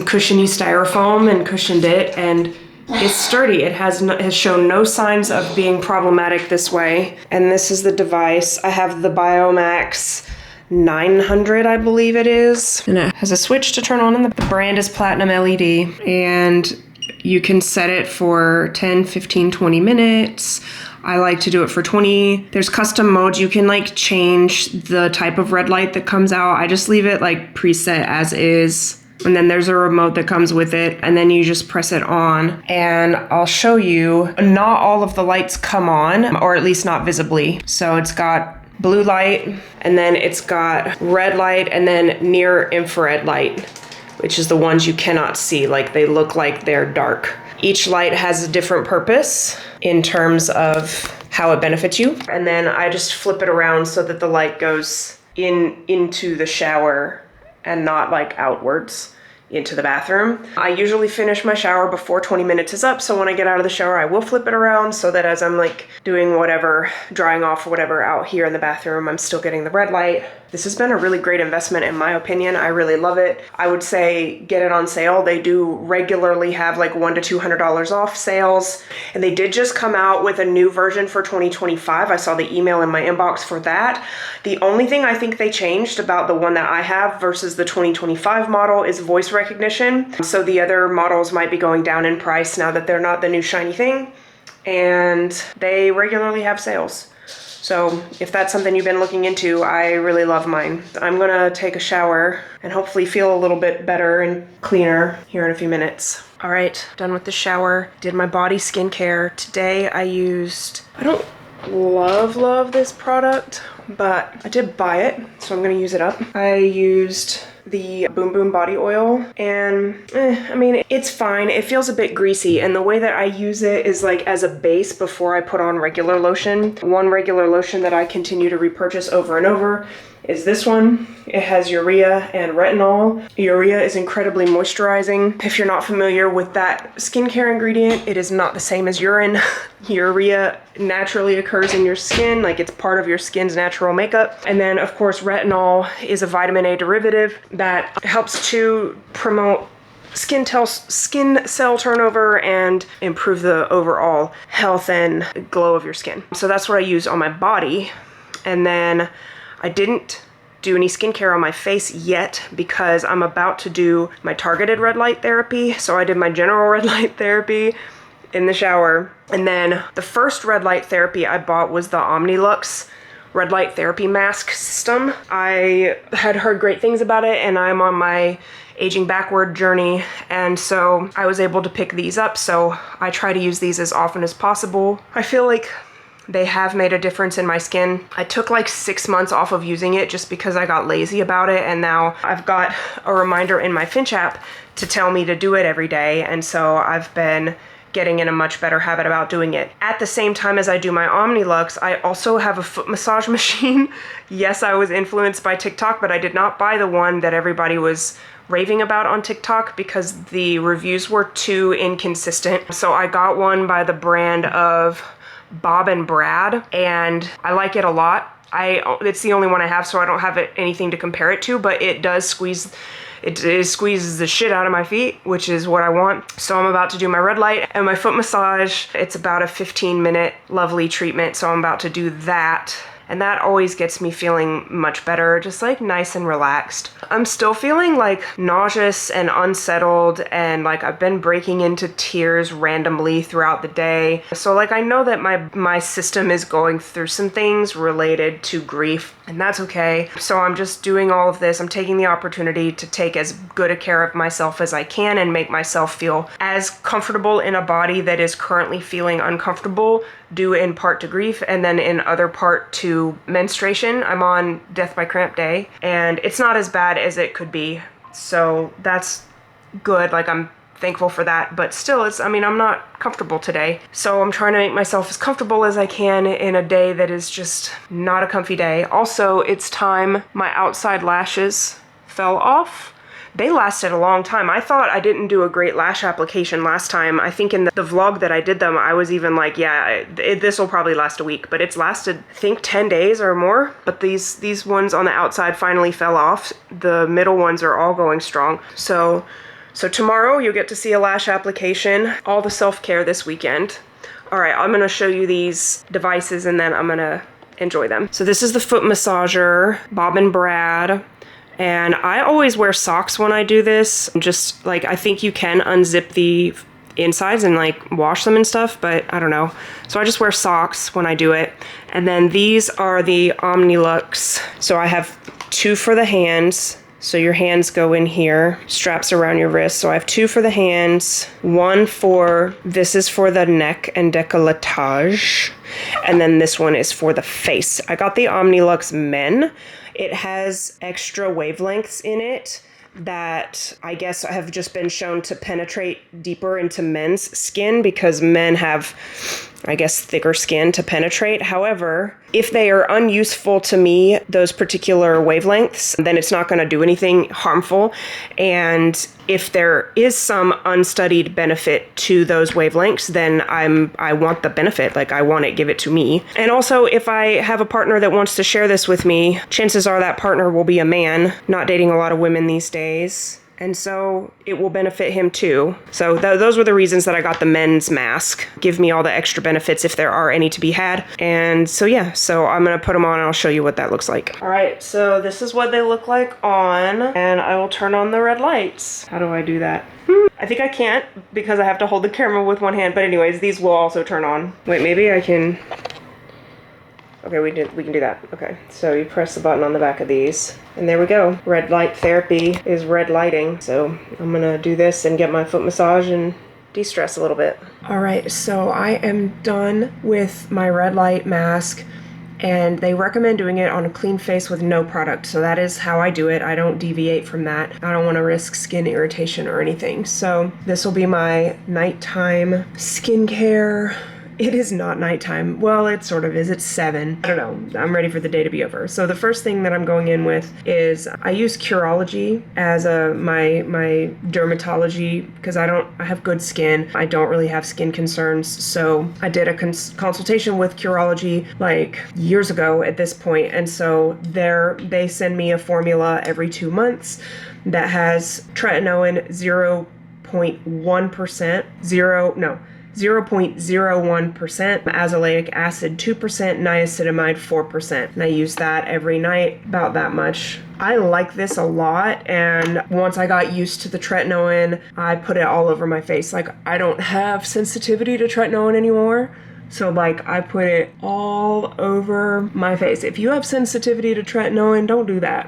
cushiony styrofoam and cushioned it, and it's sturdy. It has shown no signs of being problematic this way. And this is the device. I have the Biomax 900, I believe it is. And it has a switch to turn on, and the brand is Platinum LED. And you can set it for 10, 15, 20 minutes. I like to do it for 20. There's custom modes. You can like change the type of red light that comes out. I just leave it like preset as is. And then there's a remote that comes with it, and then you just press it on. And I'll show you, not all of the lights come on, or at least not visibly. So it's got blue light, and then it's got red light, and then near infrared light, which is the ones you cannot see, like they look like they're dark. Each light has a different purpose in terms of how it benefits you. And then I just flip it around so that the light goes into the shower and not like outwards into the bathroom. I usually finish my shower before 20 minutes is up, so when I get out of the shower, I will flip it around so that as I'm like doing whatever, drying off or whatever out here in the bathroom, I'm still getting the red light. This has been a really great investment in my opinion. I really love it. I would say get it on sale. They do regularly have like $100 to $200 off sales, and they did just come out with a new version for 2025. I saw the email in my inbox for that. The only thing I think they changed about the one that I have versus the 2025 model is voice recognition. So the other models might be going down in price now that they're not the new shiny thing, and they regularly have sales. So if that's something you've been looking into, I really love mine. I'm gonna take a shower and hopefully feel a little bit better and cleaner here in a few minutes. All right, done with the shower. Did my body skincare. Today I don't love this product, but I did buy it, so I'm gonna use it up. I used the Boom Boom body oil, and I mean, it's fine. It feels a bit greasy, and the way that I use it is like as a base before I put on regular lotion. One regular lotion that I continue to repurchase over and over is this one. It has urea and retinol. Urea is incredibly moisturizing. If you're not familiar with that skincare ingredient, it is not the same as urine. Urea naturally occurs in your skin, like it's part of your skin's natural makeup. And then of course, retinol is a vitamin A derivative that helps to promote skin cell turnover and improve the overall health and glow of your skin. So that's what I use on my body. And then I didn't do any skincare on my face yet because I'm about to do my targeted red light therapy. So I did my general red light therapy in the shower. And then the first red light therapy I bought was the Omnilux red light therapy mask system. I had heard great things about it, and I'm on my aging backward journey, and so I was able to pick these up. So I try to use these as often as possible. I feel like they have made a difference in my skin. I took like 6 months off of using it just because I got lazy about it, and now I've got a reminder in my Finch app to tell me to do it every day, and so I've been getting in a much better habit about doing it. At the same time as I do my Omnilux, I also have a foot massage machine. Yes, I was influenced by TikTok, but I did not buy the one that everybody was raving about on TikTok because the reviews were too inconsistent. So I got one by the brand of Bob and Brad, and I like it a lot. It's the only one I have, so I don't have anything to compare it to, but it does squeeze. It squeezes the shit out of my feet, which is what I want. So I'm about to do my red light and my foot massage. It's about a 15-minute lovely treatment, so I'm about to do that. And that always gets me feeling much better, just like nice and relaxed. I'm still feeling like nauseous and unsettled, and like I've been breaking into tears randomly throughout the day. So like I know that my system is going through some things related to grief, and that's okay. So I'm just doing all of this. I'm taking the opportunity to take as good a care of myself as I can and make myself feel as comfortable in a body that is currently feeling uncomfortable, due in part to grief and then in other part to menstruation. I'm on death by cramp day, and it's not as bad as it could be. So that's good. Like I'm thankful for that, but still I'm not comfortable today. So I'm trying to make myself as comfortable as I can in a day that is just not a comfy day. Also, it's time my outside lashes fell off. They lasted a long time. I thought I didn't do a great lash application last time. I think in the vlog that I did them, I was even like, yeah, this will probably last a week, but it's lasted, I think 10 days or more. But these ones on the outside finally fell off. The middle ones are all going strong. So tomorrow you'll get to see a lash application, all the self-care this weekend. All right, I'm gonna show you these devices and then I'm gonna enjoy them. So this is the foot massager, Bob and Brad. And I always wear socks when I do this. Just like, I think you can unzip the insides and like wash them and stuff, but I don't know. So I just wear socks when I do it. And then these are the Omnilux. So I have two for the hands So your hands go in here, straps around your wrist. So I have 2 for the hands, 1 for, this is for the neck and décolletage. And then this one is for the face. I got the Omnilux Men. It has extra wavelengths in it that I guess have just been shown to penetrate deeper into men's skin because men have, I guess, thicker skin to penetrate. However, if they are unuseful to me, those particular wavelengths, then it's not going to do anything harmful. And if there is some unstudied benefit to those wavelengths, then I want the benefit. Like, I want it, give it to me. And also, if I have a partner that wants to share this with me, chances are that partner will be a man, not dating a lot of women these days. And so it will benefit him too. So those were the reasons that I got the men's mask. Give me all the extra benefits if there are any to be had. And so yeah, so I'm gonna put them on and I'll show you what that looks like. All right, so this is what they look like on, and I will turn on the red lights. How do I do that? I think I can't because I have to hold the camera with one hand, but anyways, these will also turn on. Wait, maybe I can. Okay, we can do that. Okay, so you press the button on the back of these, and there we go. Red light therapy is red lighting. So I'm gonna do this and get my foot massage and de-stress a little bit. All right, so I am done with my red light mask, and they recommend doing it on a clean face with no product. So that is how I do it. I don't deviate from that. I don't want to risk skin irritation or anything. So this will be my nighttime skincare. It is not nighttime. Well, it sort of is. It's 7. I don't know. I'm ready for the day to be over. So the first thing that I'm going in with is I use Curology as my dermatology because I have good skin. I don't really have skin concerns. So I did a consultation with Curology like years ago at this point. And so they send me a formula every 2 months that has tretinoin 0.1%, 0.01%, azelaic acid 2%, niacinamide 4%. And I use that every night, about that much. I like this a lot, and once I got used to the tretinoin, I put it all over my face. Like, I don't have sensitivity to tretinoin anymore. So like I put it all over my face. If you have sensitivity to tretinoin, don't do that.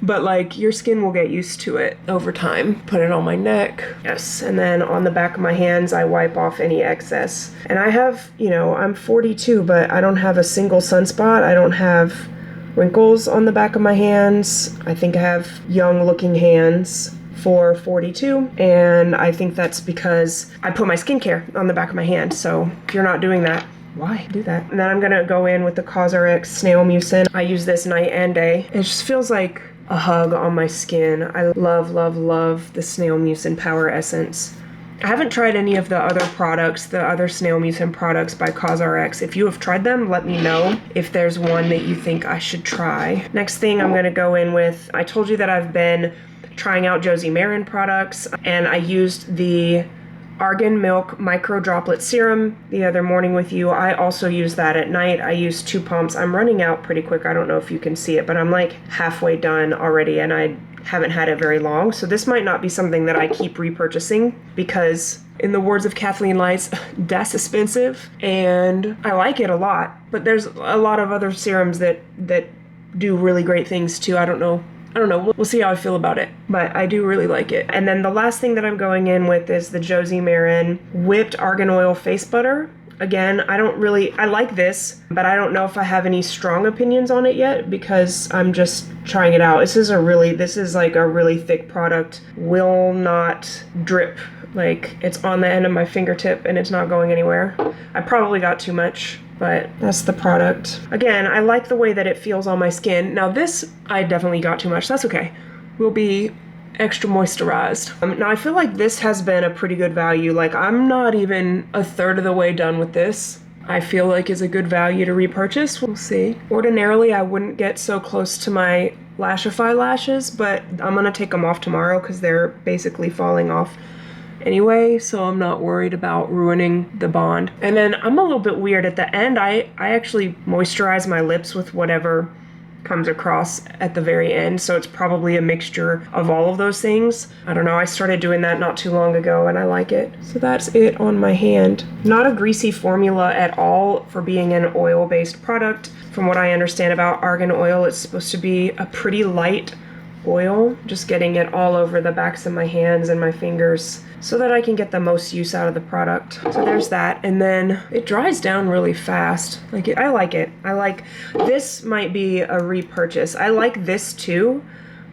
But like your skin will get used to it over time. Put it on my neck. Yes. And then on the back of my hands, I wipe off any excess. And I have, I'm 42, but I don't have a single sunspot. I don't have wrinkles on the back of my hands. I think I have young looking hands for 42, and I think that's because I put my skincare on the back of my hand. So if you're not doing that, why do that? And then I'm gonna go in with the CosRX Snail Mucin. I use this night and day. It just feels like a hug on my skin. I love, love, love the Snail Mucin Power Essence. I haven't tried any of the other products, the other Snail Mucin products by CosRX. If you have tried them, let me know if there's one that you think I should try. Next thing I'm gonna go in with, I told you that I've been trying out Josie Maran products, and I used the Argan Milk Microdroplet Serum the other morning with you. I also use that at night. I use 2 pumps. I'm running out pretty quick. I don't know if you can see it, but I'm like halfway done already, and I haven't had it very long. So this might not be something that I keep repurchasing because, in the words of Kathleen Lights, that's expensive, and I like it a lot. But there's a lot of other serums that do really great things too. I don't know. We'll see how I feel about it, but I do really like it. And then the last thing that I'm going in with is the Josie Maran Whipped Argan Oil Face Butter. Again, I like this, but I don't know if I have any strong opinions on it yet because I'm just trying it out. This is like a really thick product. Will not drip. Like, it's on the end of my fingertip and it's not going anywhere. I probably got too much, but that's the product. Again, I like the way that it feels on my skin. Now this, I definitely got too much. That's okay. We'll be extra moisturized. Now I feel like this has been a pretty good value. Like, I'm not even a third of the way done with this. I feel like is a good value to repurchase. We'll see. Ordinarily, I wouldn't get so close to my Lashify lashes, but I'm gonna take them off tomorrow because they're basically falling off anyway, so I'm not worried about ruining the bond. And then I'm a little bit weird at the end. I actually moisturize my lips with whatever comes across at the very end, so it's probably a mixture of all of those things. I don't know, I started doing that not too long ago and I like it. So that's it on my hand. Not a greasy formula at all for being an oil-based product. From what I understand about argan oil, it's supposed to be a pretty light oil, just getting it all over the backs of my hands and my fingers so that I can get the most use out of the product. So there's that. And then it dries down really fast. I like it. I like, this might be a repurchase. I like this too,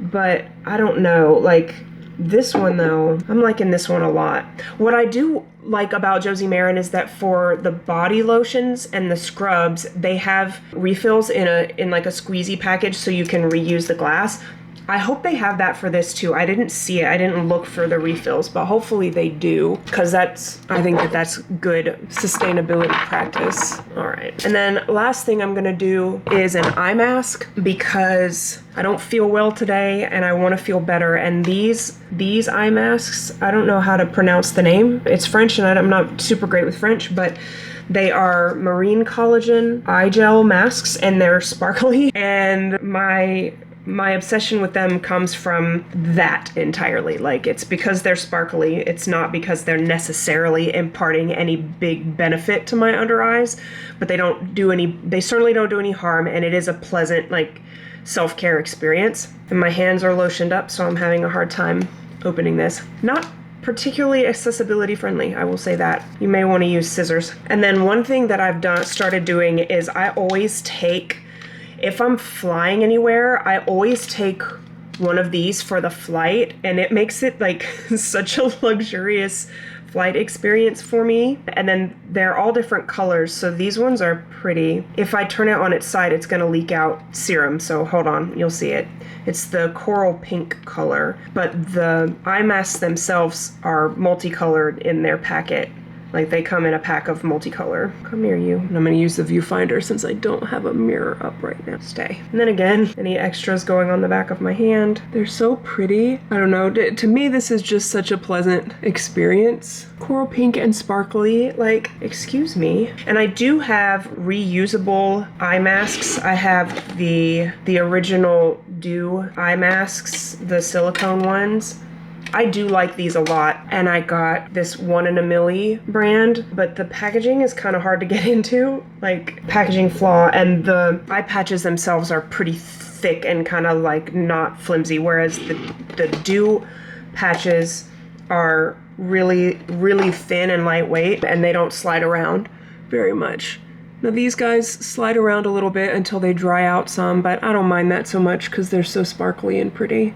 but I don't know, like this one though, I'm liking this one a lot. What I do like about Josie Maran is that for the body lotions and the scrubs, they have refills in like a squeezy package so you can reuse the glass. I hope they have that for this too. I didn't see it. I didn't look for the refills, but hopefully they do, because I think that's good sustainability practice. All right. And then last thing I'm gonna do is an eye mask, because I don't feel well today and I want to feel better. And these eye masks, I don't know how to pronounce the name. It's French and I'm not super great with French, but they are marine collagen eye gel masks and they're sparkly. And my obsession with them comes from that entirely. Like, it's because they're sparkly. It's not because they're necessarily imparting any big benefit to my under eyes, but they certainly don't do any harm, and it is a pleasant, like, self-care experience. And my hands are lotioned up, so I'm having a hard time opening this. Not particularly accessibility friendly, I will say that. You may want to use scissors. And then one thing that I've started doing is I always take, if I'm flying anywhere, I always take one of these for the flight, and it makes it like such a luxurious flight experience for me. And then they're all different colors, so these ones are pretty. If I turn it on its side, it's gonna leak out serum, so hold on, you'll see it. It's the coral pink color, but the eye masks themselves are multicolored in their packet. Like, they come in a pack of multicolor. Come here, you. And I'm gonna use the viewfinder since I don't have a mirror up right now. Stay. And then again, any extras going on the back of my hand. They're so pretty. I don't know, to me this is just such a pleasant experience. Coral pink and sparkly, like, excuse me. And I do have reusable eye masks. I have the original Dew eye masks, the silicone ones. I do like these a lot, and I got this 1 in a milli brand, but the packaging is kind of hard to get into, like packaging flaw, and the eye patches themselves are pretty thick and kind of like not flimsy, whereas the Dew patches are really, really thin and lightweight, and they don't slide around very much. Now these guys slide around a little bit until they dry out some, but I don't mind that so much because they're so sparkly and pretty.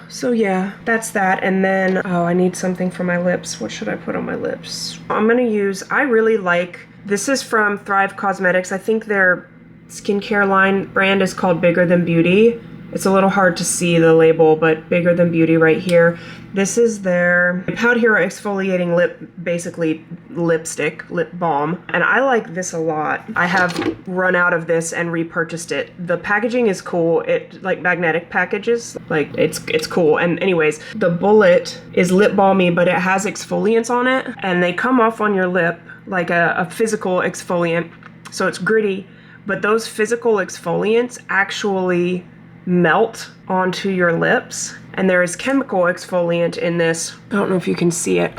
So yeah, that's that. And then, oh, I need something for my lips. What should I put on my lips? I'm gonna use, I really like, this is from Thrive Cosmetics. I think their skincare line brand is called Bigger Than Beauty. It's a little hard to see the label, but Bigger Than Beauty right here. This is their Powder Hero Exfoliating basically lipstick, lip balm. And I like this a lot. I have run out of this and repurchased it. The packaging is cool. It, like magnetic packages, like it's cool. And anyways, the bullet is lip balmy, but it has exfoliants on it, and they come off on your lip like a physical exfoliant. So it's gritty, but those physical exfoliants actually melt onto your lips, and there is chemical exfoliant in this. I don't know if you can see it.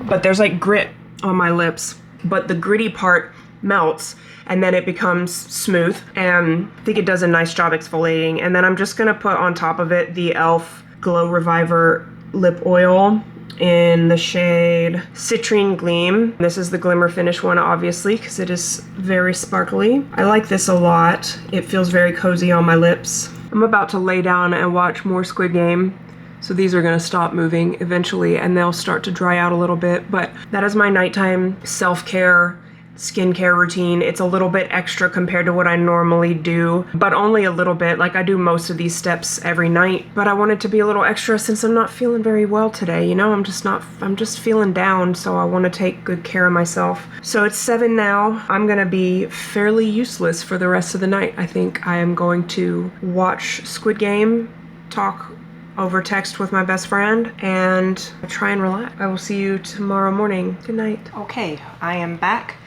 But there's like grit on my lips, but the gritty part melts and then it becomes smooth, and I think it does a nice job exfoliating. And then I'm just gonna put on top of it the e.l.f. Glow Reviver lip oil in the shade Citrine Gleam. This is the Glimmer finish one, obviously, because it is very sparkly. I like this a lot. It feels very cozy on my lips. I'm about to lay down and watch more Squid Game, so these are gonna stop moving eventually and they'll start to dry out a little bit, but that is my nighttime self-care skincare routine. It's a little bit extra compared to what I normally do, but only a little bit. Like, I do most of these steps every night, but I want it to be a little extra since I'm not feeling very well today. You know, I'm just feeling down, so I want to take good care of myself. So it's 7 now. I'm gonna be fairly useless for the rest of the night. I think I am going to watch Squid Game, talk over text with my best friend, and try and relax. I will see you tomorrow morning. Good night. Okay, I am back.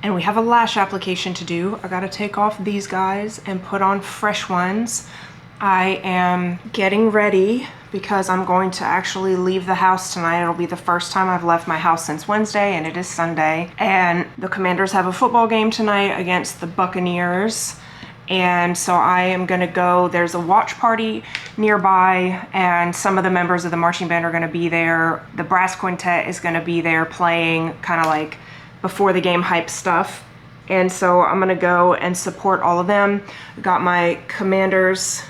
And we have a lash application to do. I gotta take off these guys and put on fresh ones. I am getting ready because I'm going to actually leave the house tonight. It'll be the first time I've left my house since Wednesday, and it is Sunday. And the Commanders have a football game tonight against the Buccaneers. And so I am gonna go, there's a watch party nearby, and some of the members of the marching band are gonna be there. The brass quintet is gonna be there playing kind of like before the game hype stuff. And so I'm gonna go and support all of them. Got my Commanders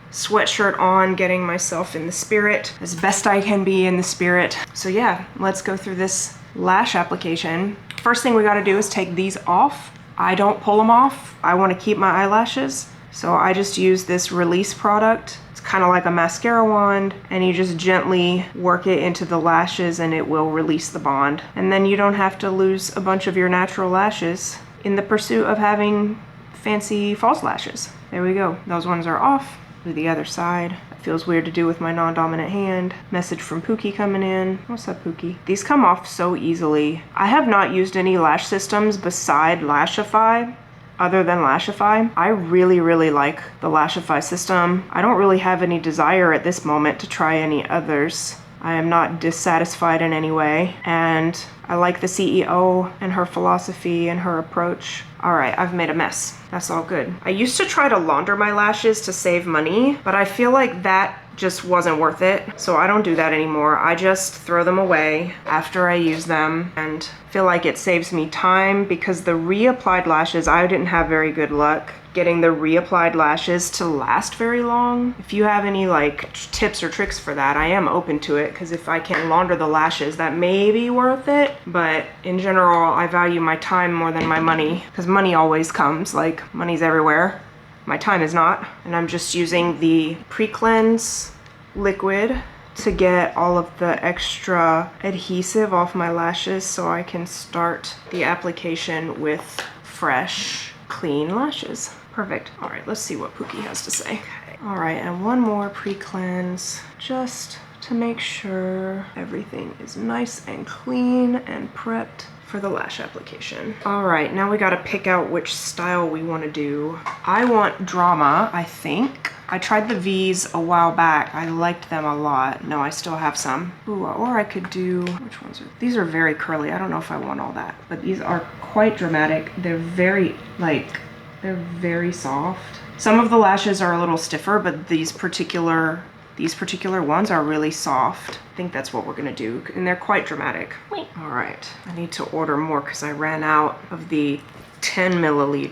sweatshirt on, getting myself in the spirit as best I can be in the spirit. So yeah, let's go through this lash application. First thing we gotta do is take these off. I don't pull them off. I wanna keep my eyelashes. So I just use this release product. It's kind of like a mascara wand, and you just gently work it into the lashes and it will release the bond. And then you don't have to lose a bunch of your natural lashes in the pursuit of having fancy false lashes. There we go. Those ones are off. Do the other side. That feels weird to do with my non-dominant hand. Message from Pookie coming in. What's up, Pookie? These come off so easily. I have not used any lash systems beside Lashify, other than Lashify. I really, really like the Lashify system. I don't really have any desire at this moment to try any others. I am not dissatisfied in any way, and I like the CEO and her philosophy and her approach. All right, I've made a mess. That's all good. I used to try to launder my lashes to save money, but I feel like that just wasn't worth it. So I don't do that anymore. I just throw them away after I use them, and feel like it saves me time, because the reapplied lashes, I didn't have very good luck getting the reapplied lashes to last very long. If you have any like tips or tricks for that, I am open to it, because if I can launder the lashes, that may be worth it. But in general, I value my time more than my money, because money always comes, like money's everywhere. My time is not. And I'm just using the pre-cleanse liquid to get all of the extra adhesive off my lashes so I can start the application with fresh, clean lashes. Perfect. All right, let's see what Pookie has to say. Okay. All right, and one more pre-cleanse just to make sure everything is nice and clean and prepped for the lash application. All right, now we gotta pick out which style we wanna do. I want drama, I think. I tried the V's a while back. I liked them a lot. No, I still have some. Ooh, or I could do, which ones are, these are very curly. I don't know if I want all that, but these are quite dramatic. They're very, they're very soft. Some of the lashes are a little stiffer, but these particular ones are really soft. I think that's what we're gonna do, and they're quite dramatic. Wait. All right, I need to order more because I ran out of the 10 millimeter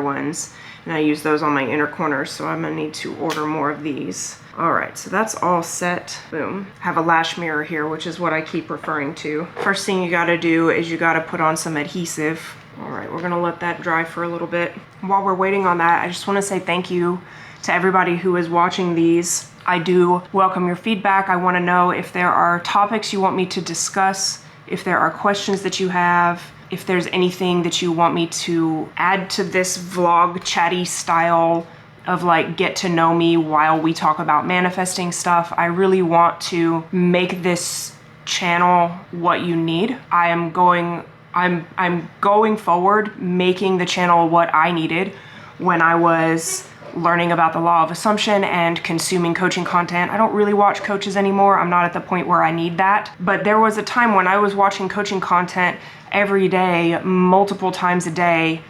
ones, and I use those on my inner corners, so I'm gonna need to order more of these. All right, so that's all set. Boom. I have a lash mirror here, which is what I keep referring to. First thing you gotta do is you gotta put on some adhesive. All right, we're gonna let that dry for a little bit. While we're waiting on that, I just wanna say thank you to everybody who is watching these. I do welcome your feedback. I wanna know if there are topics you want me to discuss, if there are questions that you have, if there's anything that you want me to add to this vlog chatty style of like get to know me while we talk about manifesting stuff. I really want to make this channel what you need. I'm going forward making the channel what I needed when I was learning about the law of assumption and consuming coaching content. I don't really watch coaches anymore. I'm not at the point where I need that. But there was a time when I was watching coaching content every day, multiple times a day,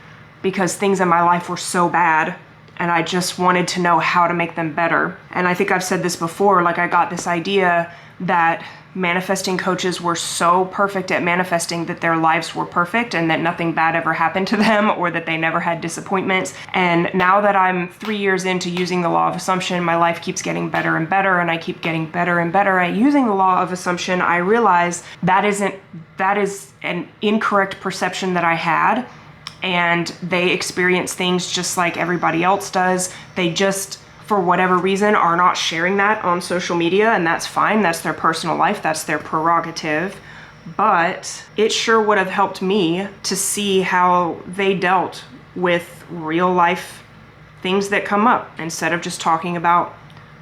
because things in my life were so bad and I just wanted to know how to make them better. And I think I've said this before, like I got this idea that manifesting coaches were so perfect at manifesting that their lives were perfect and that nothing bad ever happened to them or that they never had disappointments. And now that I'm 3 years into using the law of assumption, my life keeps getting better and better, and I keep getting better and better at using the law of assumption. I realize that is an incorrect perception that I had, and they experience things just like everybody else does. They just, for whatever reason, are not sharing that on social media, and that's fine. That's their personal life. That's their prerogative. But it sure would have helped me to see how they dealt with real life things that come up, instead of just talking about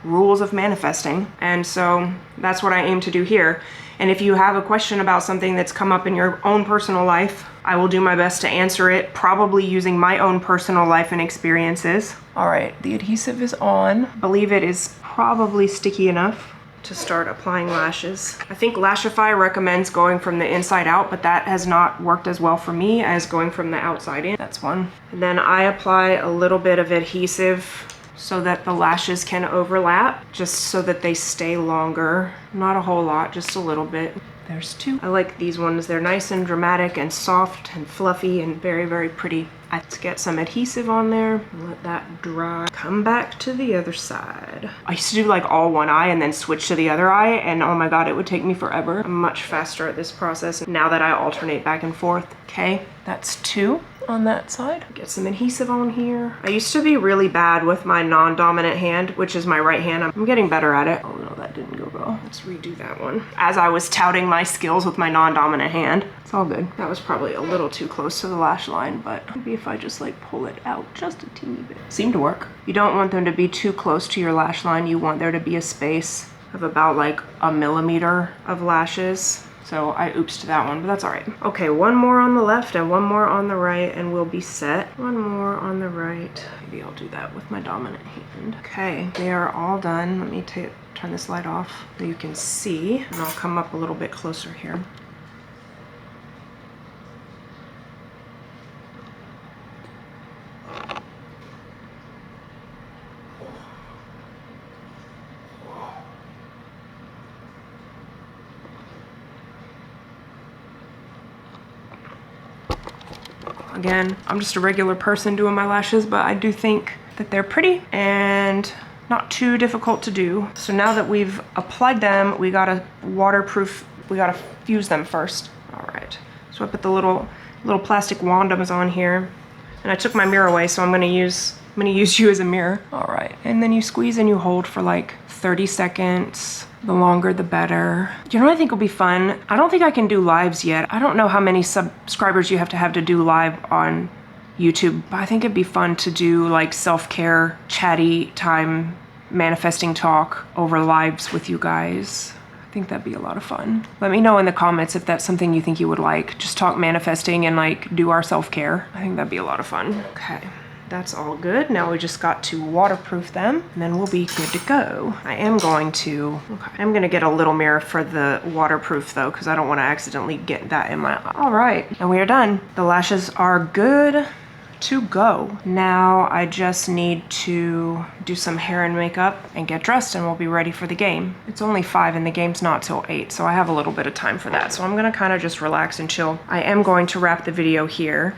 rules of manifesting. And so that's what I aim to do here. And if you have a question about something that's come up in your own personal life, I will do my best to answer it, probably using my own personal life and experiences. All right, the adhesive is on. I believe it is probably sticky enough to start applying lashes. I think Lashify recommends going from the inside out, but that has not worked as well for me as going from the outside in. That's one. And then I apply a little bit of adhesive so that the lashes can overlap, just so that they stay longer. Not a whole lot, just a little bit. There's two. I like these ones. They're nice and dramatic and soft and fluffy and very, very pretty. Let's get some adhesive on there and let that dry. Come back to the other side. I used to do like all one eye and then switch to the other eye, and oh my god, it would take me forever. I'm much faster at this process now that I alternate back and forth. Okay, that's two on that side. Get some adhesive on here. I used to be really bad with my non-dominant hand, which is my right hand. I'm getting better at it. Oh no, that didn't go well. Let's redo that one. As I was touting my skills with my non-dominant hand. It's all good. That was probably a little too close to the lash line, but maybe if I just like pull it out just a teeny bit. Seemed to work. You don't want them to be too close to your lash line. You want there to be a space of about like a millimeter of lashes. So I oopsed that one, but that's all right. Okay, one more on the left and one more on the right and we'll be set. One more on the right. Maybe I'll do that with my dominant hand. Okay, they are all done. Let me turn this light off so you can see, and I'll come up a little bit closer here. Again, I'm just a regular person doing my lashes, but I do think that they're pretty and not too difficult to do. So now that we've applied them, we gotta fuse them first. All right, so I put the little plastic wandoms on here, and I took my mirror away, so I'm gonna use you as a mirror. All right, and then you squeeze and you hold for like 30 seconds. The longer, the better. You know what I think will be fun? I don't think I can do lives yet. I don't know how many subscribers you have to do live on YouTube, but I think it'd be fun to do like self-care, chatty time, manifesting talk over lives with you guys. I think that'd be a lot of fun. Let me know in the comments if that's something you think you would like. Just talk manifesting and like do our self-care. I think that'd be a lot of fun. Okay. That's all good. Now we just got to waterproof them and then we'll be good to go. I'm gonna get a little mirror for the waterproof though, because I don't want to accidentally get that in my eye. All right, and we are done. The lashes are good to go. Now I just need to do some hair and makeup and get dressed and we'll be ready for the game. It's only 5 and the game's not till 8, so I have a little bit of time for that. So I'm gonna kind of just relax and chill. I am going to wrap the video here.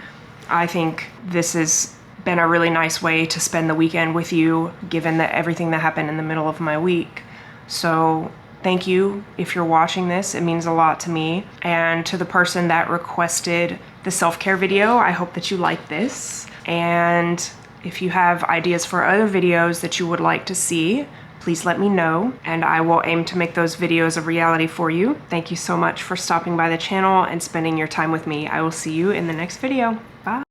I think this has been a really nice way to spend the weekend with you, given that everything that happened in the middle of my week. So thank you if you're watching this. It means a lot to me. And to the person that requested the self-care video, I hope that you like this. And if you have ideas for other videos that you would like to see, please let me know, and I will aim to make those videos a reality for you. Thank you so much for stopping by the channel and spending your time with me. I will see you in the next video. Bye.